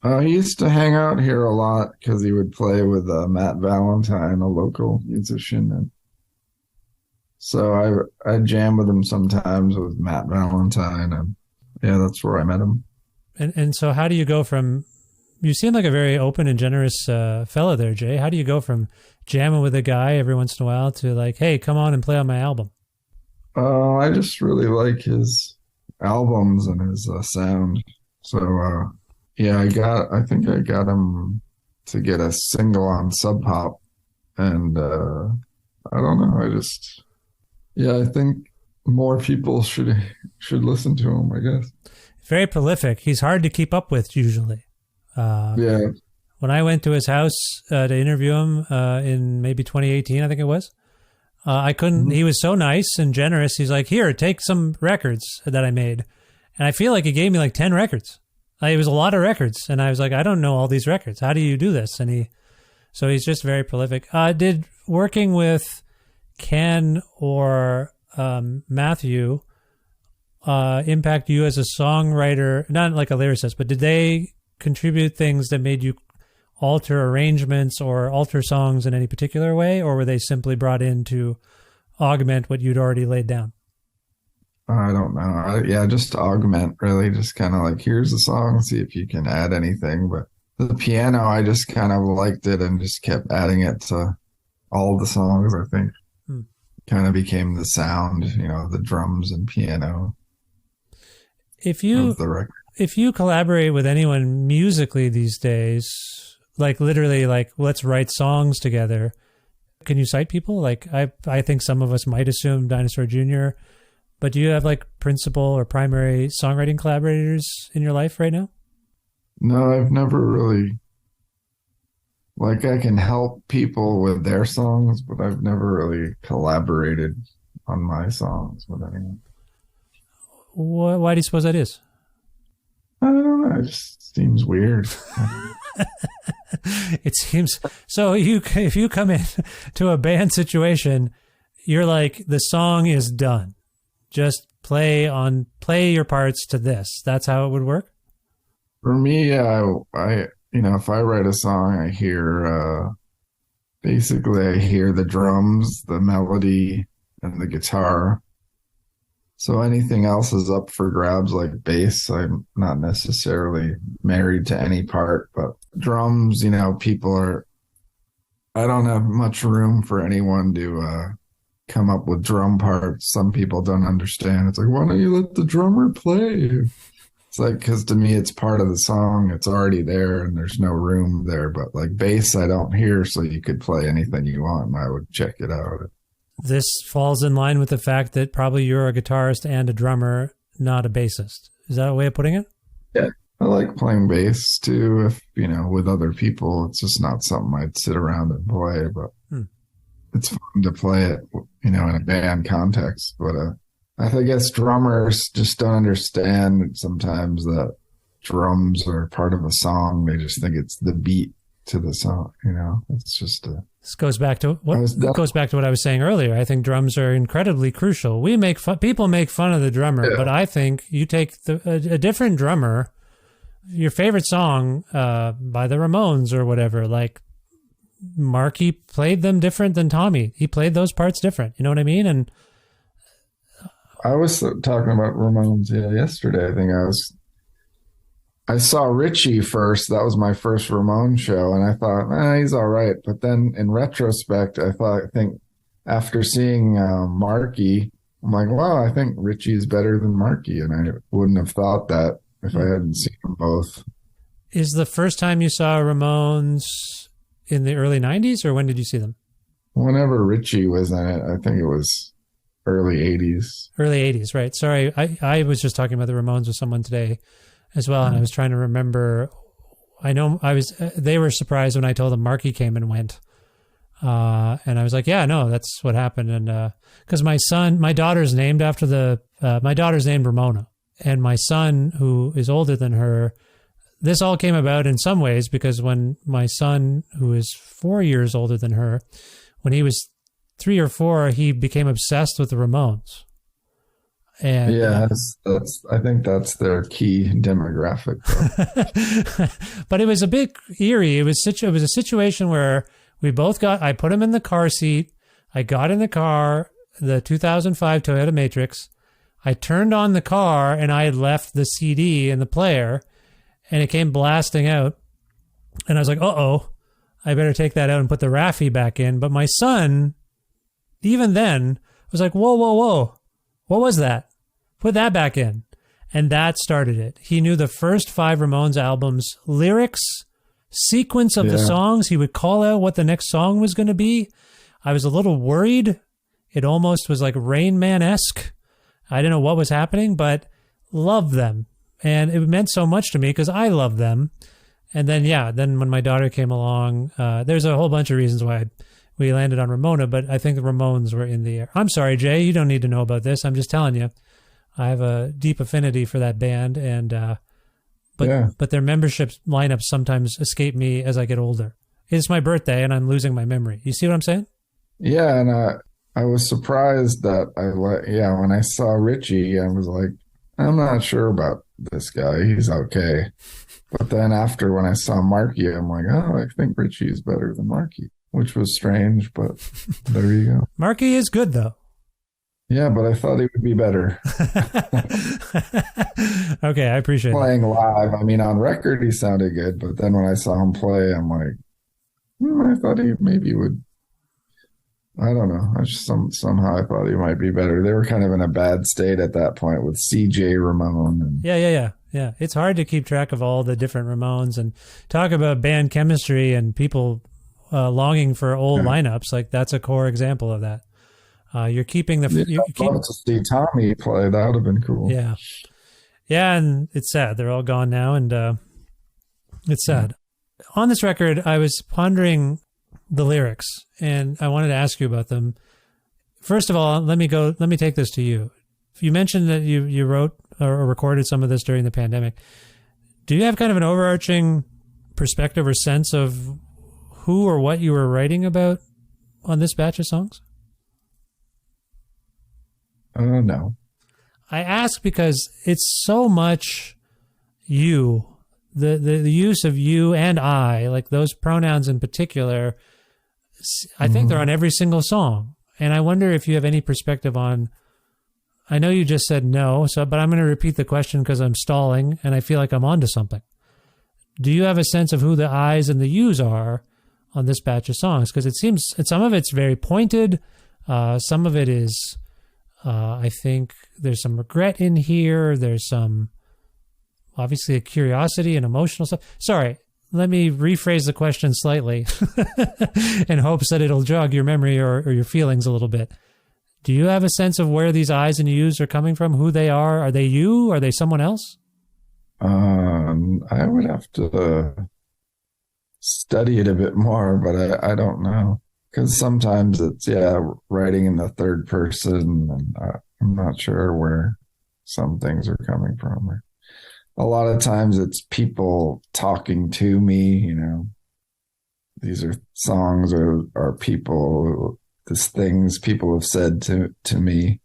He used to hang out here a lot because he would play with Matt Valentine, a local musician, and so I jam with him sometimes with Matt Valentine, and that's where I met him. And so how do you go from? You seem like a very open and generous fellow there, Jay. How do you go from jamming with a guy every once in a while to like, hey, come on and play on my album? I just really like his albums and his sound. So, I think I got him to get a single on Sub Pop. And I don't know. I think more people should listen to him, I guess. Very prolific. He's hard to keep up with usually. When I went to his house to interview him in maybe 2018, I think it was, I couldn't. He was so nice and generous. He's like, "Here, take some records that I made," and I feel like he gave me like 10 records. It was a lot of records, and I was like, "I don't know all these records. How do you do this?" And so he's just very prolific. Did working with Ken or Matthew impact you as a songwriter? Not like a lyricist, but did they contribute things that made you alter arrangements or alter songs in any particular way, or were they simply brought in to augment what you'd already laid down? I don't know. Just augment, really. Just kind of like, here's the song, see if you can add anything. But the piano, I just kind of liked it and just kept adding it to all the songs, I think. Kind of became the sound, the drums and piano. If you collaborate with anyone musically these days, like literally, like let's write songs together, can you cite people? Like I think some of us might assume Dinosaur Jr., but do you have like principal or primary songwriting collaborators in your life right now? No, I've never really. Like, I can help people with their songs, but I've never really collaborated on my songs with anyone. Why do you suppose that is? I don't know. It just seems weird. It seems so. If you come in to a band situation, you're like, the song is done. Just play your parts to this. That's how it would work. For me, I if I write a song, I hear the drums, the melody, and the guitar. So anything else is up for grabs, like bass. I'm not necessarily married to any part, but drums, I don't have much room for anyone to come up with drum parts. Some people don't understand. It's like, why don't you let the drummer play? It's like, because to me, it's part of the song. It's already there and there's no room there. But like bass, I don't hear, so you could play anything you want and I would check it out. This falls in line with the fact that probably you're a guitarist and a drummer, not a bassist. Is that a way of putting it? Yeah. I like playing bass too. If, with other people, it's just not something I'd sit around and play, but it's fun to play it, in a band context. But, I guess drummers just don't understand sometimes that drums are part of a song. They just think it's the beat to the song. It's just This goes back to what I was saying earlier. I think drums are incredibly crucial. People make fun of the drummer, but I think you take a different drummer, your favorite song by the Ramones or whatever. Like Marky played them different than Tommy. He played those parts different. You know what I mean? And I was talking about Ramones yesterday. I think I saw Richie first. That was my first Ramones show, and I thought, he's all right. But then in retrospect, I think after seeing Marky, I'm like, wow, I think Richie's better than Marky, and I wouldn't have thought that if I hadn't seen them both. Is the first time you saw Ramones in the early 90s, or when did you see them? Whenever Richie was in it, I think it was early 80s. Early 80s, right. Sorry, I was just talking about the Ramones with someone today as well, and I was trying to remember. I know they were surprised when I told them Marky came and went. And I was like, yeah, no, that's what happened. And because my daughter's named after my daughter's named Ramona. And my son, who is older than her, this all came about in some ways because when my son, who is 4 years older than her, when he was 3 or 4, he became obsessed with the Ramones. And yeah, I think that's their key demographic. But it was a bit eerie. It was a situation where I put him in the car seat. I got in the car, the 2005 Toyota Matrix. I turned on the car and I had left the CD in the player and it came blasting out. And I was like, uh-oh, I better take that out and put the Raffi back in. But my son, even then, was like, whoa, whoa, whoa. What was that? Put that back in. And that started it. He knew the first 5 Ramones albums, lyrics, sequence of the songs. He would call out what the next song was going to be. I was a little worried. It almost was like Rain Man-esque. I didn't know what was happening, but loved them. And it meant so much to me because I love them. And then when my daughter came along, there's a whole bunch of reasons why we landed on Ramona, but I think the Ramones were in the air. I'm sorry, Jay, you don't need to know about this. I'm just telling you. I have a deep affinity for that band, and but their membership lineups sometimes escape me as I get older. It's my birthday, and I'm losing my memory. You see what I'm saying? Yeah, and I was surprised that when I saw Richie, I was like, I'm not sure about this guy. He's okay. But then after when I saw Marky, I'm like, oh, I think Richie's better than Marky, which was strange, but there you go. Marky is good, though. Yeah, but I thought he would be better Okay, I appreciate it. playing live. I mean, on record he sounded good, but then when I saw him play, I'm like, I thought he maybe would. I don't know. Somehow I thought he might be better. They were kind of in a bad state at that point with CJ Ramone. And, Yeah. It's hard to keep track of all the different Ramones and talk about band chemistry and people longing for old lineups. Like that's a core example of that. You're keeping the. I'd love to see Tommy play. That would have been cool. Yeah, and it's sad they're all gone now, and it's sad. On this record, I was pondering the lyrics, and I wanted to ask you about them. First of all, let me take this to you. You mentioned that you wrote or recorded some of this during the pandemic. Do you have kind of an overarching perspective or sense of who or what you were writing about on this batch of songs? No. I ask because it's so much you, the use of you and I, like those pronouns in particular. I think they're on every single song. And I wonder if you have any perspective on, I know you just said no, but I'm going to repeat the question because I'm stalling and I feel like I'm onto something. Do you have a sense of who the I's and the U's are on this batch of songs? Because it seems some of it's very pointed. Some of it is, I think there's some regret in here. There's some, obviously, a curiosity and emotional stuff. Sorry, let me rephrase the question slightly in hopes that it'll jog your memory or your feelings a little bit. Do you have a sense of where these I's and U's are coming from, who they are? Are they you? Are they someone else? I would have to study it a bit more, but I don't know. Because sometimes it's, writing in the third person, and I'm not sure where some things are coming from. Or a lot of times it's people talking to me, These are songs or people, these things people have said to me.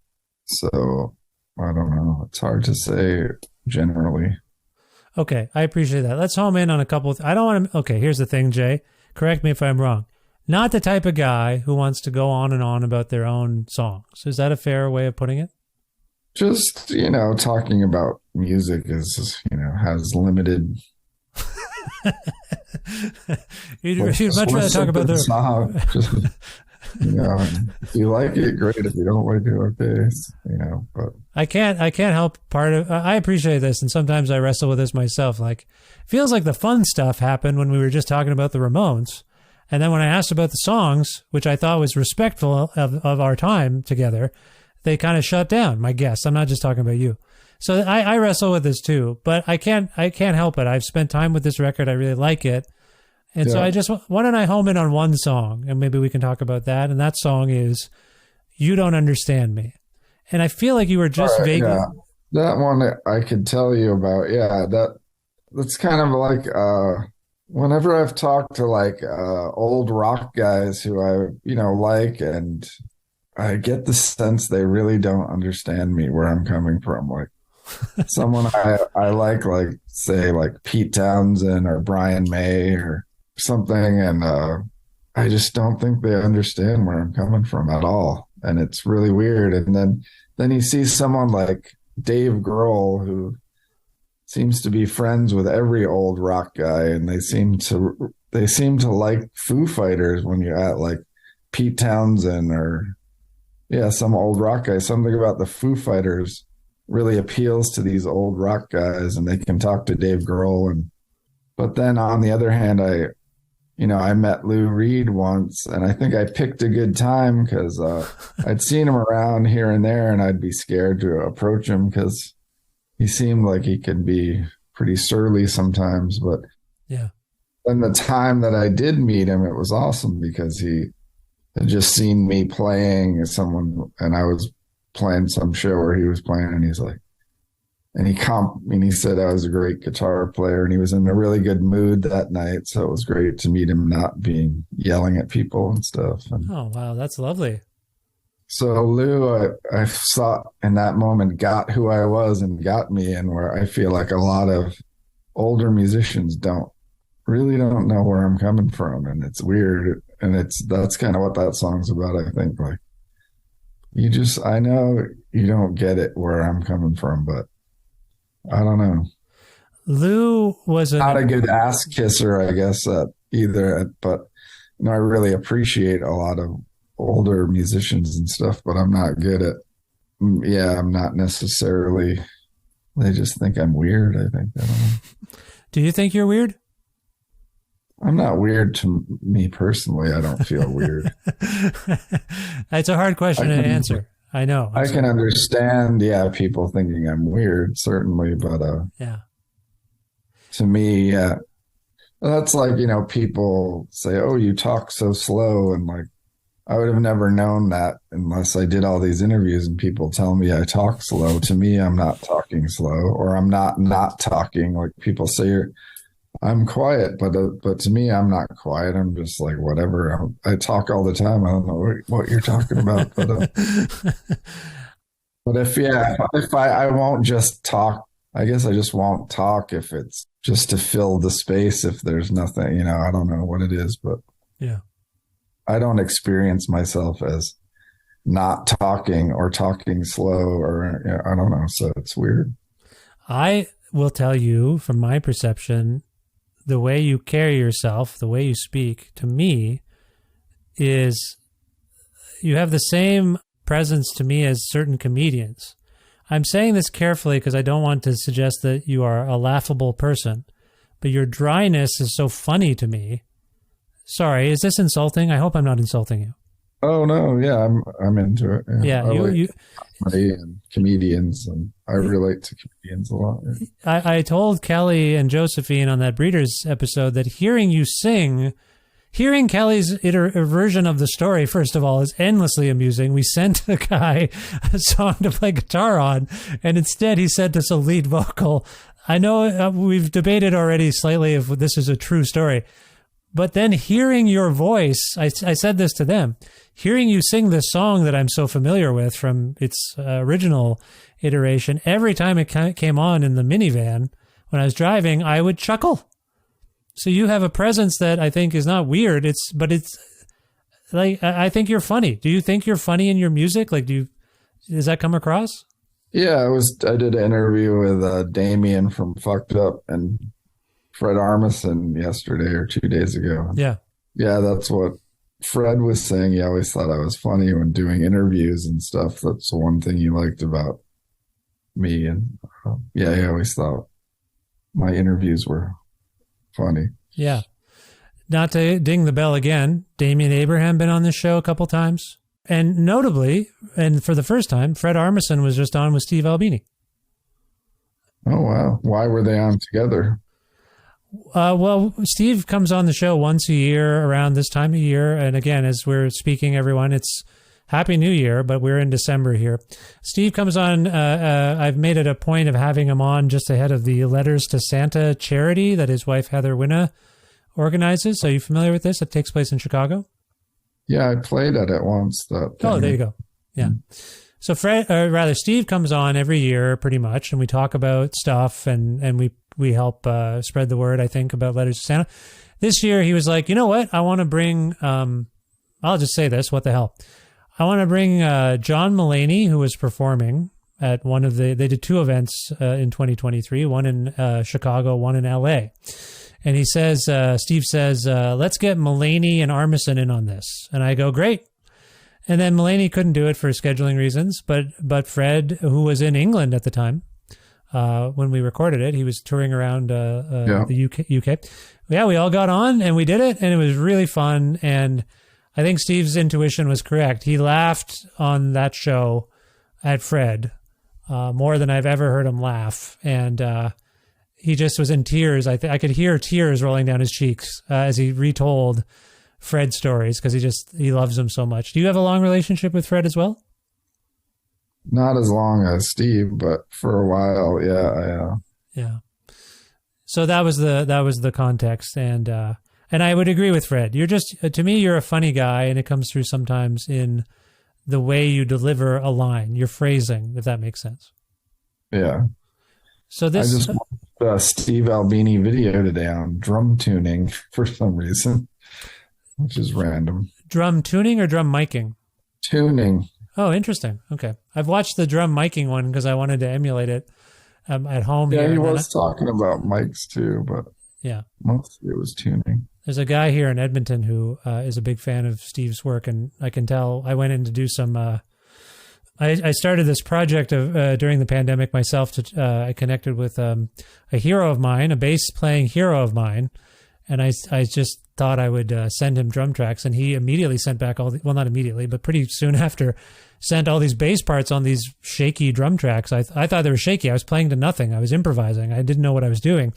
So I don't know. It's hard to say generally. Okay, I appreciate that. Let's home in on a couple of... I don't want to... Okay, here's the thing, Jay. Correct me if I'm wrong. Not the type of guy who wants to go on and on about their own songs. Is that a fair way of putting it? Just, talking about music is, has limited... You'd much rather talk about their... song. Just, if you like it, great. If you don't like it, okay. But I can't help I appreciate this, and sometimes I wrestle with this myself. Like, feels like the fun stuff happened when we were just talking about the Ramones. And then when I asked about the songs, which I thought was respectful of our time together, they kind of shut down, my guests. I'm not just talking about you. So I wrestle with this too, but I can't help it. I've spent time with this record. I really like it. And so why don't I home in on one song and maybe we can talk about that. And that song is You Don't Understand Me. And I feel like you were just vaguely... Yeah. That one I could tell you about. Yeah, that's kind of like... whenever I've talked to old rock guys who I, like, and I get the sense they really don't understand me, where I'm coming from. Like someone I like say Pete Townsend or Brian May or something. And I just don't think they understand where I'm coming from at all. And it's really weird. And then you see someone like Dave Grohl, who seems to be friends with every old rock guy, and they seem to like Foo Fighters when you're at Pete Townsend or some old rock guy. Something about the Foo Fighters really appeals to these old rock guys, and they can talk to Dave Grohl. But then on the other hand, I met Lou Reed once, and I think I picked a good time because I'd seen him around here and there, and I'd be scared to approach him because he seemed like he could be pretty surly sometimes. But then the time that I did meet him, it was awesome because he had just seen me playing as someone, and I was playing some show where he was playing, and he's like, and he said I was a great guitar player, and he was in a really good mood that night. So it was great to meet him, not being yelling at people and stuff. Oh, wow. That's lovely. So Lou, I saw in that moment, got who I was and got me, and where I feel like a lot of older musicians don't know where I'm coming from. And it's weird. And that's kind of what that song's about, I think. I know you don't get it where I'm coming from, but I don't know. Lou was Not a good ass kisser, I guess, either, but I really appreciate a lot of older musicians and stuff, but I'm not good at, I'm not necessarily, they just think I'm weird, I think. I don't know. Do you think you're weird? I'm not weird to me personally. I don't feel weird. It's a hard question to answer. I know. I can understand, people thinking I'm weird, certainly, but to me, that's like, people say, oh, you talk so slow, and like, I would have never known that unless I did all these interviews and people tell me I talk slow. To me, I'm not talking slow, or I'm not talking. Like people say I'm quiet, but to me, I'm not quiet. I'm just like, whatever. I talk all the time. I don't know what you're talking about. But if I won't just talk, I guess I just won't talk if it's just to fill the space. If there's nothing, I don't know what it is, but yeah. I don't experience myself as not talking or talking slow, or I don't know. So it's weird. I will tell you from my perception, the way you carry yourself, the way you speak to me is you have the same presence to me as certain comedians. I'm saying this carefully because I don't want to suggest that you are a laughable person, but your dryness is so funny to me. Sorry, is this insulting? I hope I'm not insulting you. Oh no, yeah, I'm into it. Yeah, you and comedians, and I relate to comedians a lot. Yeah. I told Kelly and Josephine on that Breeders episode that hearing you sing, hearing Kelly's version of the story, first of all, is endlessly amusing. We sent a guy a song to play guitar on, and instead he sent us a lead vocal. I know we've debated already slightly if this is a true story. But then hearing your voice, I said this to them, hearing you sing this song that I'm so familiar with from its original iteration, every time it came on in the minivan when I was driving, I would chuckle. So you have a presence that I think is not weird. But it's like, I think you're funny. Do you think you're funny in your music? Like, does that come across? Yeah, I did an interview with Damien from Fucked Up and Fred Armisen yesterday or 2 days ago. Yeah. Yeah, that's what Fred was saying. He always thought I was funny when doing interviews and stuff. That's the one thing he liked about me. And he always thought my interviews were funny. Yeah. Not to ding the bell again, Damian Abraham been on this show a couple times. And notably, and for the first time, Fred Armisen was just on with Steve Albini. Oh, wow. Why were they on together? Well, Steve comes on the show once a year around this time of year. And again, as we're speaking, everyone, it's Happy New Year, but we're in December here. Steve comes on. I've made it a point of having him on just ahead of the Letters to Santa charity that his wife, Heather Winna, organizes. Are you familiar with this? It takes place in Chicago. Yeah, I played at it once. Oh, there you go. Yeah. So Steve comes on every year pretty much, and we talk about stuff, and we help spread the word, I think, about Letters to Santa. This year, he was like, you know what? I want to bring, I'll just say this, what the hell? I want to bring John Mulaney, who was performing at one of they did two events in 2023, one in Chicago, one in LA. And he says, Steve says, let's get Mulaney and Armisen in on this. And I go, great. And then Mulaney couldn't do it for scheduling reasons, but Fred, who was in England at the time, when we recorded it, he was touring around the UK. Yeah, we all got on and we did it, and it was really fun. And I think Steve's intuition was correct. He laughed on that show at Fred more than I've ever heard him laugh. And he just was in tears. I could hear tears rolling down his cheeks as he retold Fred's stories because he loves him so much. Do you have a long relationship with Fred as well? Not as long as Steve, but for a while, yeah. Yeah. So that was the context, and I would agree with Fred. You're just, to me, you're a funny guy, and it comes through sometimes in the way you deliver a line, your phrasing, if that makes sense. Yeah. So this, I just watched a Steve Albini video today on drum tuning for some reason, which is random. Drum tuning or drum miking? Tuning. Oh, interesting. Okay. I've watched the drum miking one because I wanted to emulate it at home. Yeah, here, he was talking about mics too, but yeah, mostly it was tuning. there's a guy here in Edmonton who is a big fan of Steve's work, and I can tell. I went in to do some. I started this project of during the pandemic myself. I connected with a hero of mine, a bass playing hero of mine, and I just thought I would send him drum tracks, and he immediately sent back well, not immediately, but pretty soon after, sent all these bass parts on these shaky drum tracks. I thought they were shaky. I was playing to nothing. I was improvising. I didn't know what I was doing.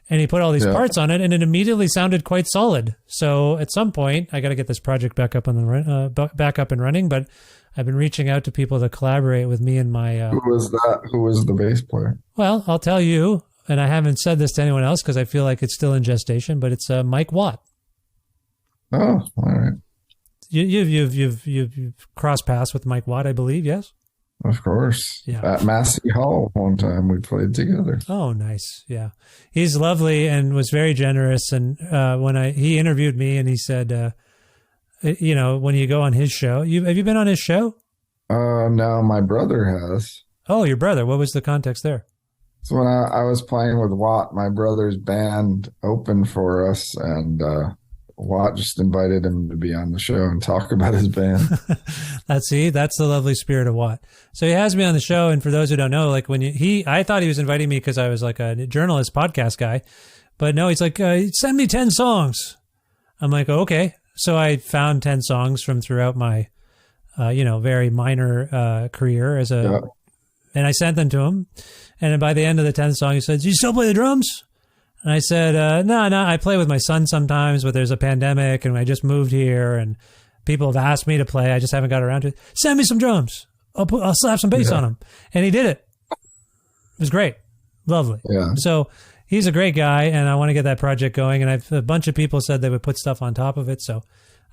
And he put all these parts on it, and it immediately sounded quite solid. So at some point, I got to get this project back up and running. But I've been reaching out to people to collaborate with me and my. Who was that? Who was the bass player? Well, I'll tell you, and I haven't said this to anyone else because I feel like it's still in gestation. But it's Mike Watt. Oh, all right. You've crossed paths with Mike Watt, I believe. Yes. Of course. Yeah. At Massey Hall one time we played together. Oh, nice. Yeah. He's lovely and was very generous. And when he interviewed me and he said, when you go on his show, have you been on his show? No, my brother has. Oh, your brother. What was the context there? So when I was playing with Watt, my brother's band opened for us, and Watt just invited him to be on the show and talk about his band. That's the lovely spirit of Watt. So he has me on the show, and for those who don't know, like I thought he was inviting me because I was like a journalist podcast guy, but no, he's like, send me 10 songs. I'm like, okay. So I found 10 songs from throughout my, very minor career and I sent them to him. And then by the end of the 10th song, he said, "Do you still play the drums?" And I said, no, I play with my son sometimes, but there's a pandemic and I just moved here and people have asked me to play. I just haven't got around to it. Send me some drums. I'll slap some bass on them. And he did it. It was great. Lovely. Yeah. So he's a great guy and I want to get that project going. And a bunch of people said they would put stuff on top of it. So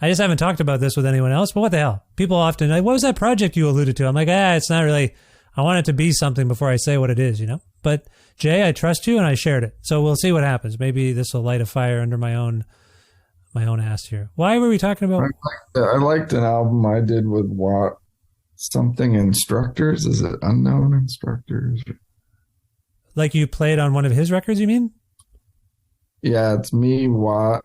I just haven't talked about this with anyone else, but what the hell? People often like, what was that project you alluded to? I'm like, it's not really, I want it to be something before I say what it is, But Jay, I trust you, and I shared it. So we'll see what happens. Maybe this will light a fire under my own ass here. Why were we talking about? I liked an album I did with Watt. Something Instructors. Is it Unknown Instructors? Like you played on one of his records, you mean? Yeah, it's me, Watt,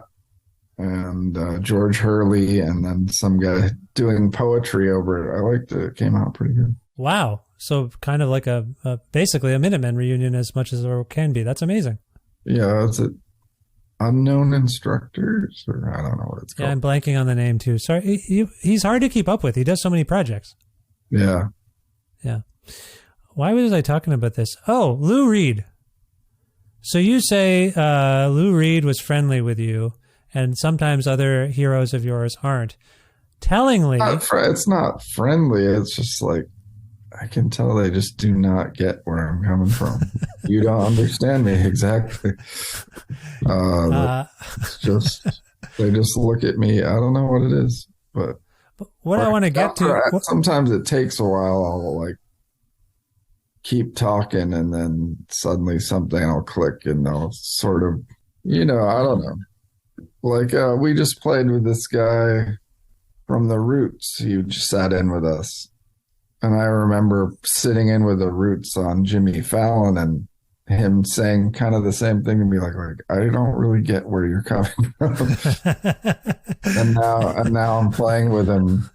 and George Hurley, and then some guy doing poetry over it. I liked it. It came out pretty good. Wow. So kind of like basically a Minutemen reunion as much as there can be. That's amazing. Yeah, is it Unknown Instructors? Or I don't know what it's called. Yeah, I'm blanking on the name too. Sorry, he's hard to keep up with. He does so many projects. Yeah. Yeah. Why was I talking about this? Oh, Lou Reed. So you say Lou Reed was friendly with you, and sometimes other heroes of yours aren't. Tellingly... It's not friendly. It's just like, I can tell they just do not get where I'm coming from. You don't understand me exactly. It's just they just look at me. I don't know what it is, but what I want to get to. Sometimes it takes a while. I'll like keep talking, and then suddenly something will click, and they'll sort of, I don't know. Like we just played with this guy from the Roots. He just sat in with us. And I remember sitting in with the Roots on Jimmy Fallon and him saying kind of the same thing to me, like I don't really get where you're coming from. and now I'm playing with him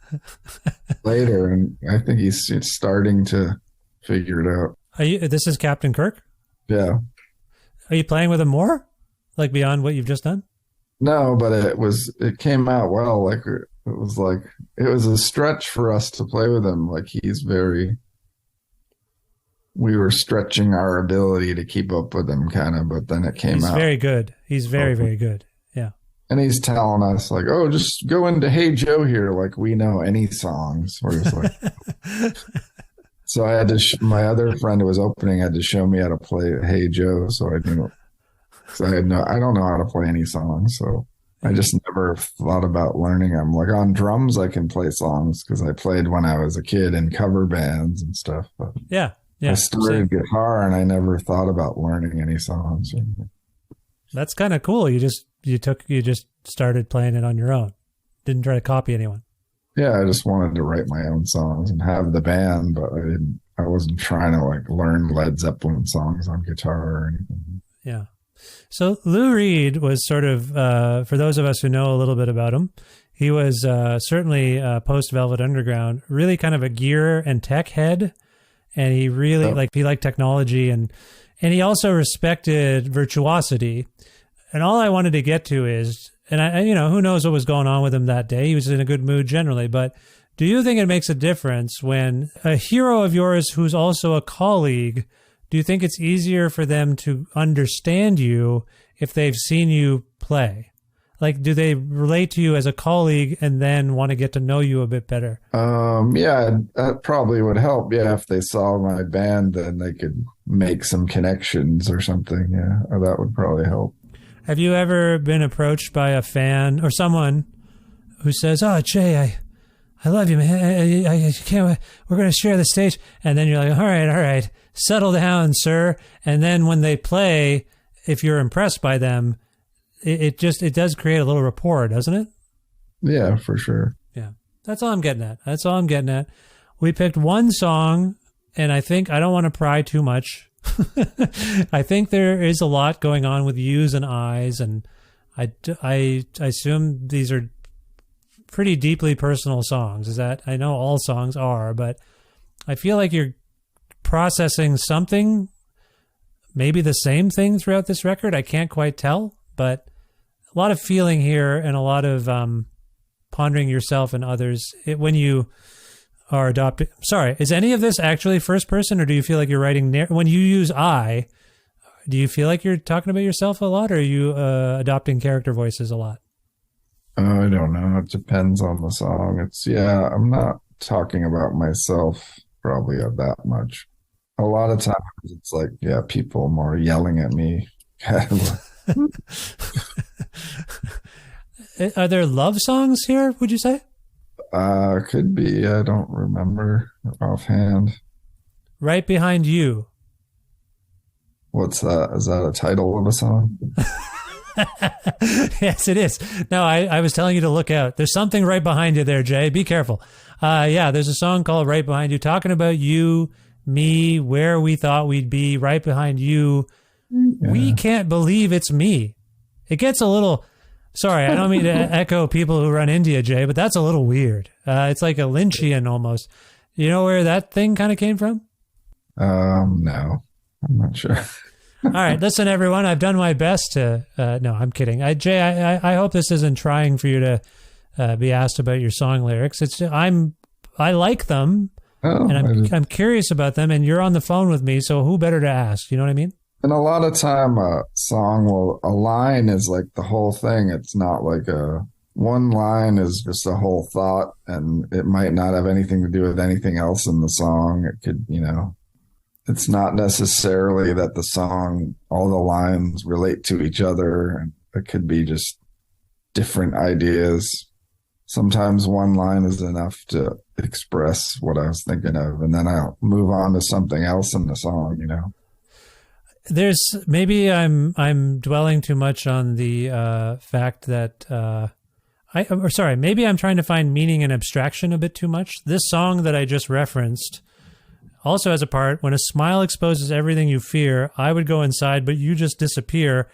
later, and I think he's starting to figure it out. This is Captain Kirk? Yeah. Are you playing with him more? Like beyond what you've just done? No, but it came out well. Like it was a stretch for us to play with him. Like we were stretching our ability to keep up with him kind of, but then it came out. He's very good. He's very, very good. Yeah. And he's telling us like, oh, just go into Hey Joe here. Like we know any songs. We're just like, so I had to, my other friend who was opening had to show me how to play Hey Joe. So I didn't, because I don't know how to play any songs. So I just never thought about learning them. Like on drums, I can play songs because I played when I was a kid in cover bands and stuff. But yeah. I started guitar and I never thought about learning any songs. That's kind of cool. You just started playing it on your own. Didn't try to copy anyone. Yeah, I just wanted to write my own songs and have the band, but I wasn't trying to like learn Led Zeppelin songs on guitar or anything. Yeah. So Lou Reed was sort of, for those of us who know a little bit about him, he was certainly post Velvet Underground, really kind of a gear and tech head, and he really he liked technology, and he also respected virtuosity. And all I wanted to get to is, and I who knows what was going on with him that day? He was in a good mood generally, but do you think it makes a difference when a hero of yours who's also a colleague? Do you think it's easier for them to understand you if they've seen you play? Like, do they relate to you as a colleague and then want to get to know you a bit better? Yeah, that probably would help. Yeah, if they saw my band, then they could make some connections or something. Yeah, that would probably help. Have you ever been approached by a fan or someone who says, "Oh, Jay, I love you, man. I can't wait. We're going to share the stage." And then you're like, all right, settle down, sir. And then when they play, if you're impressed by them, it does create a little rapport, doesn't it? Yeah, for sure. Yeah. That's all I'm getting at. We picked one song, and I don't want to pry too much. I think there is a lot going on with yous and I's, and I assume these are pretty deeply personal songs. I know all songs are, but I feel like you're processing something, maybe the same thing throughout this record. I can't quite tell, but a lot of feeling here and a lot of pondering yourself and others when you are adopting. Sorry, is any of this actually first person, or do you feel like you're writing when you use I? Do you feel like you're talking about yourself a lot, or are you adopting character voices a lot? I don't know. It depends on the song. I'm not talking about myself probably that much. A lot of times it's like, people more yelling at me. Are there love songs here, would you say? Could be. I don't remember offhand. Right Behind You. What's that? Is that a title of a song? Yes, it is. No, I was telling you to look out. There's something right behind you there, Jay. Be careful. There's a song called Right Behind You, talking about you, me, where we thought we'd be, right behind you. Yeah. We can't believe it's me. It gets a little... Sorry, I don't mean to echo people who run India, Jay, but that's a little weird. It's like a Lynchian almost. You know where that thing kind of came from? No, I'm not sure. All right, listen, everyone. I've done my best to... no, I'm kidding. Jay, I hope this isn't trying for you to be asked about your song lyrics. I like them, and I'm curious about them, and you're on the phone with me, so who better to ask? You know what I mean? And a lot of time a line is like the whole thing. It's not like one line is just a whole thought, and it might not have anything to do with anything else in the song. It could, it's not necessarily that the song, all the lines relate to each other. And it could be just different ideas. Sometimes one line is enough to express what I was thinking of, and then I'll move on to something else in the song, There's maybe I'm dwelling too much on the fact that maybe I'm trying to find meaning in abstraction a bit too much. This song that I just referenced also has a part, when a smile exposes everything you fear, I would go inside, but you just disappear.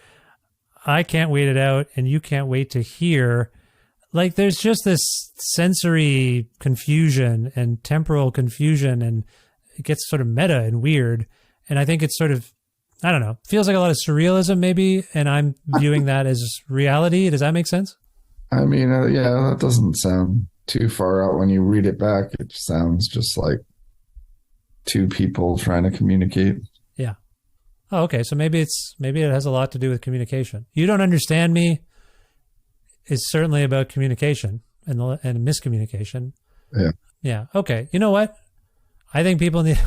I can't wait it out, and you can't wait to hear. Like, there's just this sensory confusion and temporal confusion, and it gets sort of meta and weird. And I think it's sort of, I don't know, feels like a lot of surrealism maybe, and I'm viewing that as reality. Does that make sense? I mean, that doesn't sound too far out when you read it back. It sounds just like two people trying to communicate. Yeah. Oh, okay. So maybe it has a lot to do with communication. You don't understand me is certainly about communication and miscommunication. Yeah. Yeah. Okay. You know what? I think people need...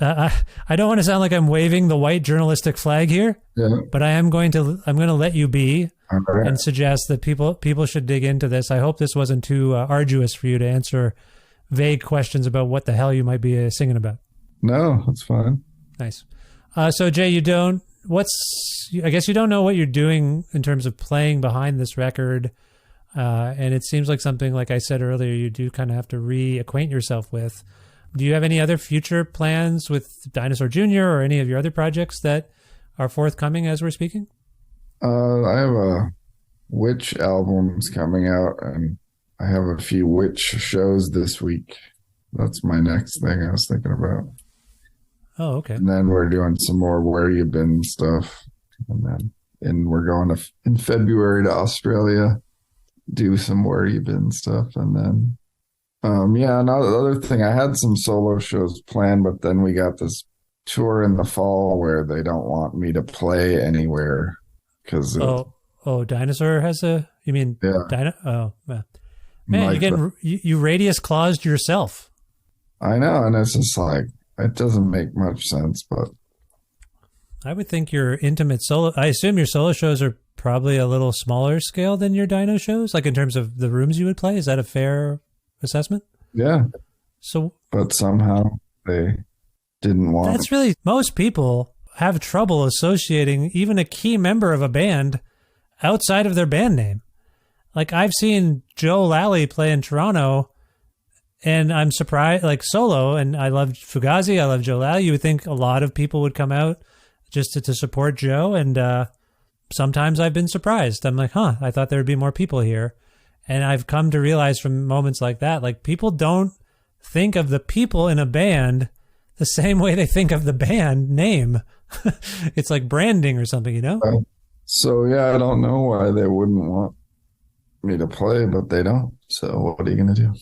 I don't want to sound like I'm waving the white journalistic flag here, but I'm going to let you be and suggest that people should dig into this. I hope this wasn't too arduous for you to answer vague questions about what the hell you might be singing about. No, that's fine. Nice. So Jay, I guess you don't know what you're doing in terms of playing behind this record. And it seems like something, like I said earlier, you do kind of have to reacquaint yourself with. Do you have any other future plans with Dinosaur Jr. or any of your other projects that are forthcoming as we're speaking? I have a Witch albums coming out, and I have a few Witch shows this week. That's my next thing I was thinking about. Oh, okay. And then we're doing some more Where You Been stuff. And we're going in February to Australia, do some Where You Been stuff. And then, another thing, I had some solo shows planned, but then we got this tour in the fall where they don't want me to play anywhere. Because Dinosaur has you mean yeah. Man, you radius claused yourself. I know, and it's just like, it doesn't make much sense, but I would think your intimate solo, I assume your solo shows are probably a little smaller scale than your Dino shows, like in terms of the rooms you would play. Is that a fair assessment? Yeah. So, but somehow they didn't want. That's really, most people have trouble associating even a key member of a band outside of their band name. Like, I've seen Joe Lally play in Toronto, and I'm surprised, like solo, and I love Fugazi, I love Joe Lally. You would think a lot of people would come out just to support Joe, and sometimes I've been surprised. I'm like, I thought there would be more people here. And I've come to realize from moments like that, like, people don't think of the people in a band the same way they think of the band name. It's like branding or something, you know? So, yeah, I don't know why they wouldn't want me to play, but they don't. So what are you going to do?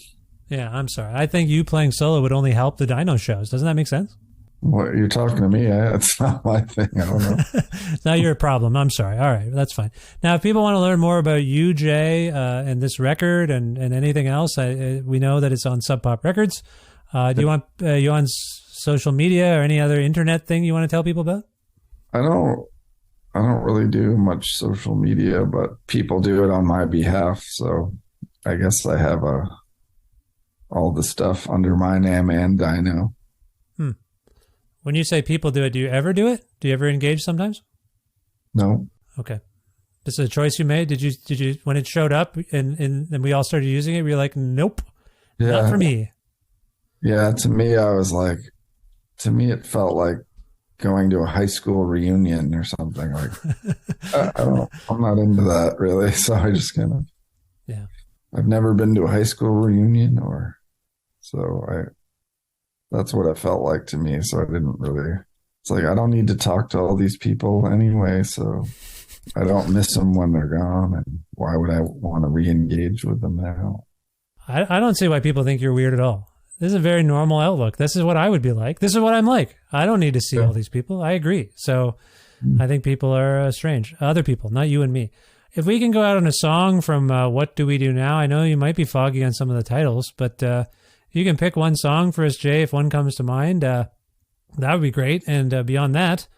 Yeah, I'm sorry. I think you playing solo would only help the Dino shows. Doesn't that make sense? What, you're talking to me? It's not my thing. I don't know. It's not your problem. I'm sorry. All right, that's fine. Now, if people want to learn more about you, Jay, and this record and anything else, we know that it's on Sub Pop Records. Do you want you on social media or any other internet thing you want to tell people about? I don't really do much social media, but people do it on my behalf. So I guess I have all the stuff under my name and Dino. When you say people do it, do you ever do it? Do you ever engage sometimes? No. Okay. This is a choice you made. Did you when it showed up and we all started using it, were you like, nope, not for me? Yeah, to me, it felt like going to a high school reunion or something. Like, I'm not into that really. So I just kind of, I've never been to a high school reunion that's what it felt like to me. So I didn't really, it's like, I don't need to talk to all these people anyway. So I don't miss them when they're gone. And why would I want to re-engage with them now? I don't see why people think you're weird at all. This is a very normal outlook. This is what I would be like. This is what I'm like. I don't need to see all these people. I agree. So I think people are strange. Other people, not you and me. If we can go out on a song from What Do We Do Now? I know you might be foggy on some of the titles, but you can pick one song for us, Jay, if one comes to mind. That would be great. And beyond that,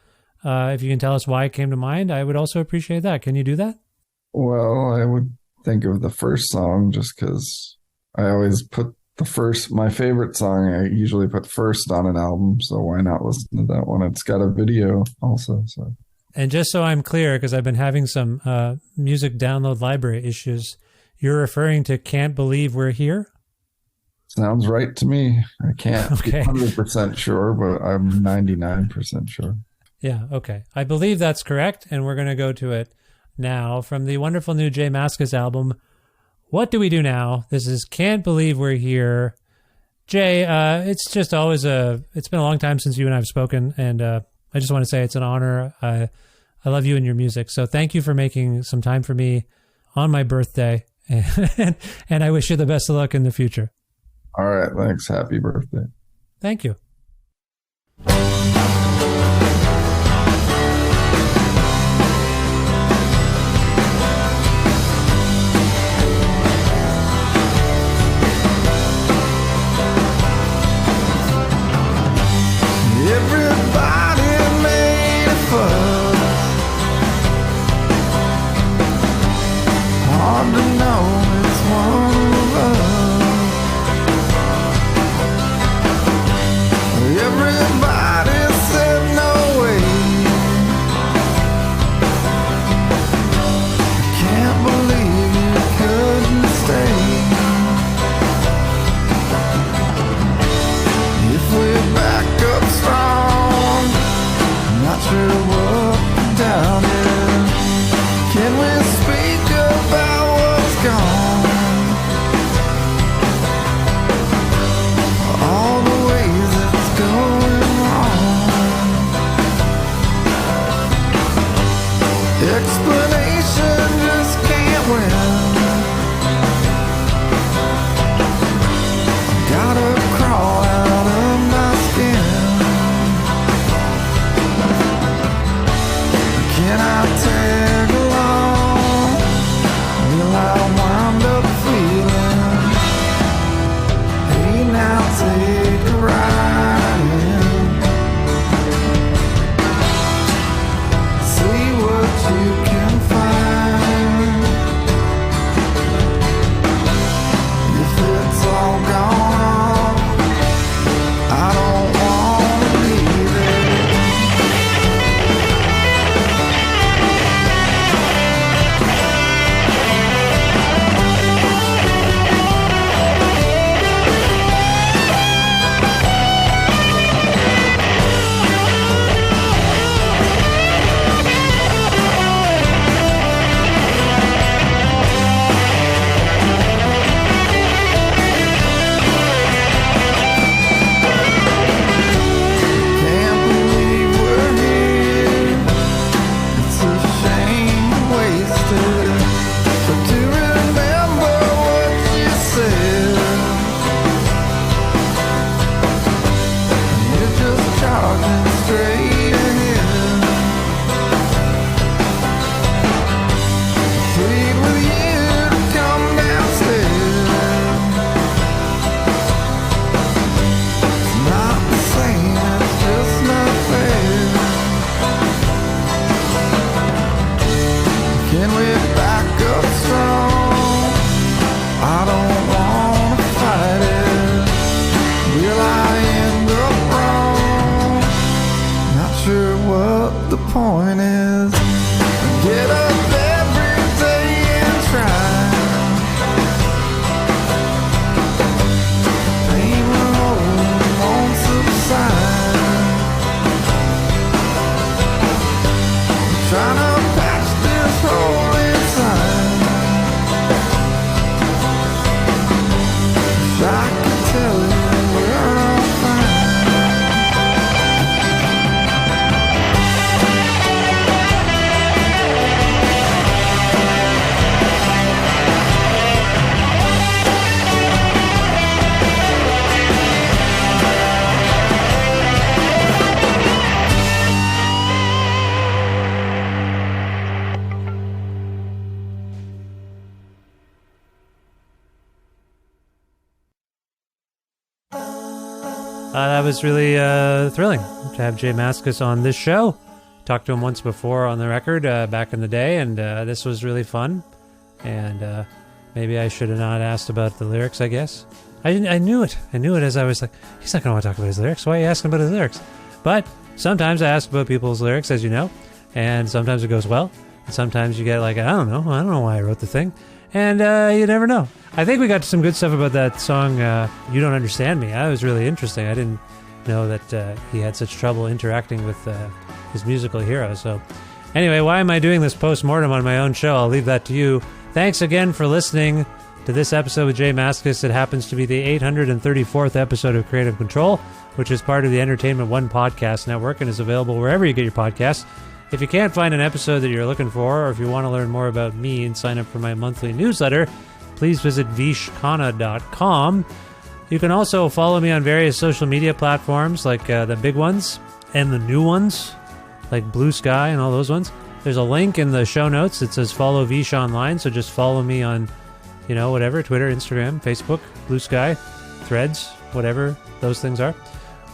if you can tell us why it came to mind, I would also appreciate that. Can you do that? Well, I would think of the first song just because I always put my favorite song, I usually put first on an album. So why not listen to that one? It's got a video also. So. And just so I'm clear, because I've been having some music download library issues, you're referring to Can't Believe We're Here? Sounds right to me. I can't be 100% sure, but I'm 99% sure. Yeah, okay. I believe that's correct, and we're going to go to it now from the wonderful new Jay Mascis album, What Do We Do Now? This is Can't Believe We're Here. Jay, it's just always it's been a long time since you and I have spoken, and I just want to say it's an honor. I love you and your music, so thank you for making some time for me on my birthday, and I wish you the best of luck in the future. All right, thanks. Happy birthday. Thank you. Everybody made a fuss. Hard to know it's one of us. Everybody point is get up every day and try. Pain won't subside. Trying to patch this hole inside. If I could tell you where I'll find. That was really thrilling to have Jay Mascis on this show. Talked to him once before on the record back in the day, and this was really fun. And maybe I should have not asked about the lyrics, I guess. I knew it. I knew it as I was like, he's not going to want to talk about his lyrics. Why are you asking about his lyrics? But sometimes I ask about people's lyrics, as you know, and sometimes it goes well. And sometimes you get like, I don't know why I wrote the thing. And you never know. I think we got some good stuff about that song, You Don't Understand Me. That was really interesting. I didn't know that he had such trouble interacting with his musical hero. So anyway, why am I doing this post-mortem on my own show? I'll leave that to you. Thanks again for listening to this episode with Jay Mascis. It happens to be the 834th episode of Creative Control, which is part of the Entertainment One podcast network and is available wherever you get your podcasts. If you can't find an episode that you're looking for, or if you want to learn more about me and sign up for my monthly newsletter, please visit vishkhanna.com. You can also follow me on various social media platforms, like the big ones and the new ones, like Blue Sky and all those ones. There's a link in the show notes that says follow Vish online, so just follow me on, whatever, Twitter, Instagram, Facebook, Blue Sky, Threads, whatever those things are.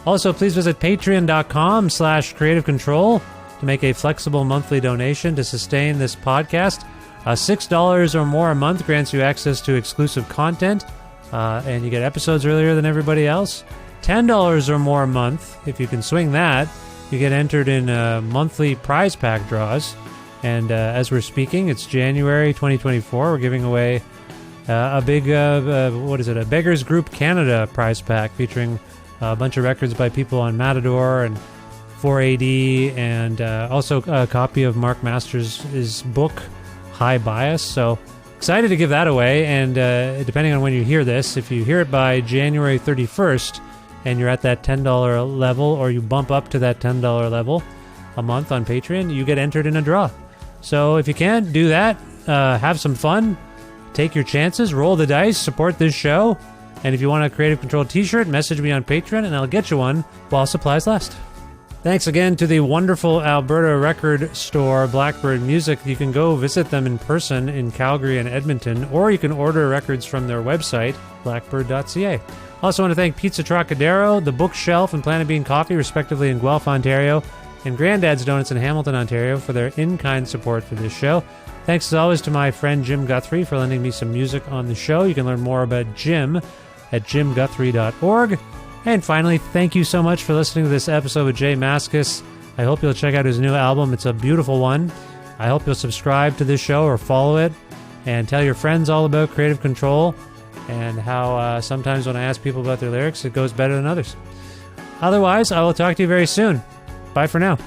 Also, please visit patreon.com/creative control to make a flexible monthly donation to sustain this podcast. $6 or more a month grants you access to exclusive content, and you get episodes earlier than everybody else. $10 or more a month, if you can swing that, you get entered in monthly prize pack draws. And as we're speaking, it's January 2024. We're giving away a big, a Beggars Group Canada prize pack featuring a bunch of records by people on Matador and 4AD, and also a copy of Mark Masters' book, High Bias. So excited to give that away. And depending on when you hear this, if you hear it by January 31st and you're at that $10 level, or you bump up to that $10 level a month on Patreon, you get entered in a draw. So if you can, do that. Have some fun. Take your chances. Roll the dice. Support this show. And if you want a Creative Control t-shirt, message me on Patreon and I'll get you one while supplies last. Thanks again to the wonderful Alberta record store, Blackbird Music. You can go visit them in person in Calgary and Edmonton, or you can order records from their website, blackbird.ca. Also want to thank Pizza Trocadero, The Bookshelf, and Planet Bean Coffee, respectively, in Guelph, Ontario, and Grandad's Donuts in Hamilton, Ontario, for their in-kind support for this show. Thanks, as always, to my friend Jim Guthrie for lending me some music on the show. You can learn more about Jim at jimguthrie.org. And finally, thank you so much for listening to this episode with Jay Mascis. I hope you'll check out his new album. It's a beautiful one. I hope you'll subscribe to this show or follow it, and tell your friends all about Creative Control and how sometimes when I ask people about their lyrics, it goes better than others. Otherwise, I will talk to you very soon. Bye for now.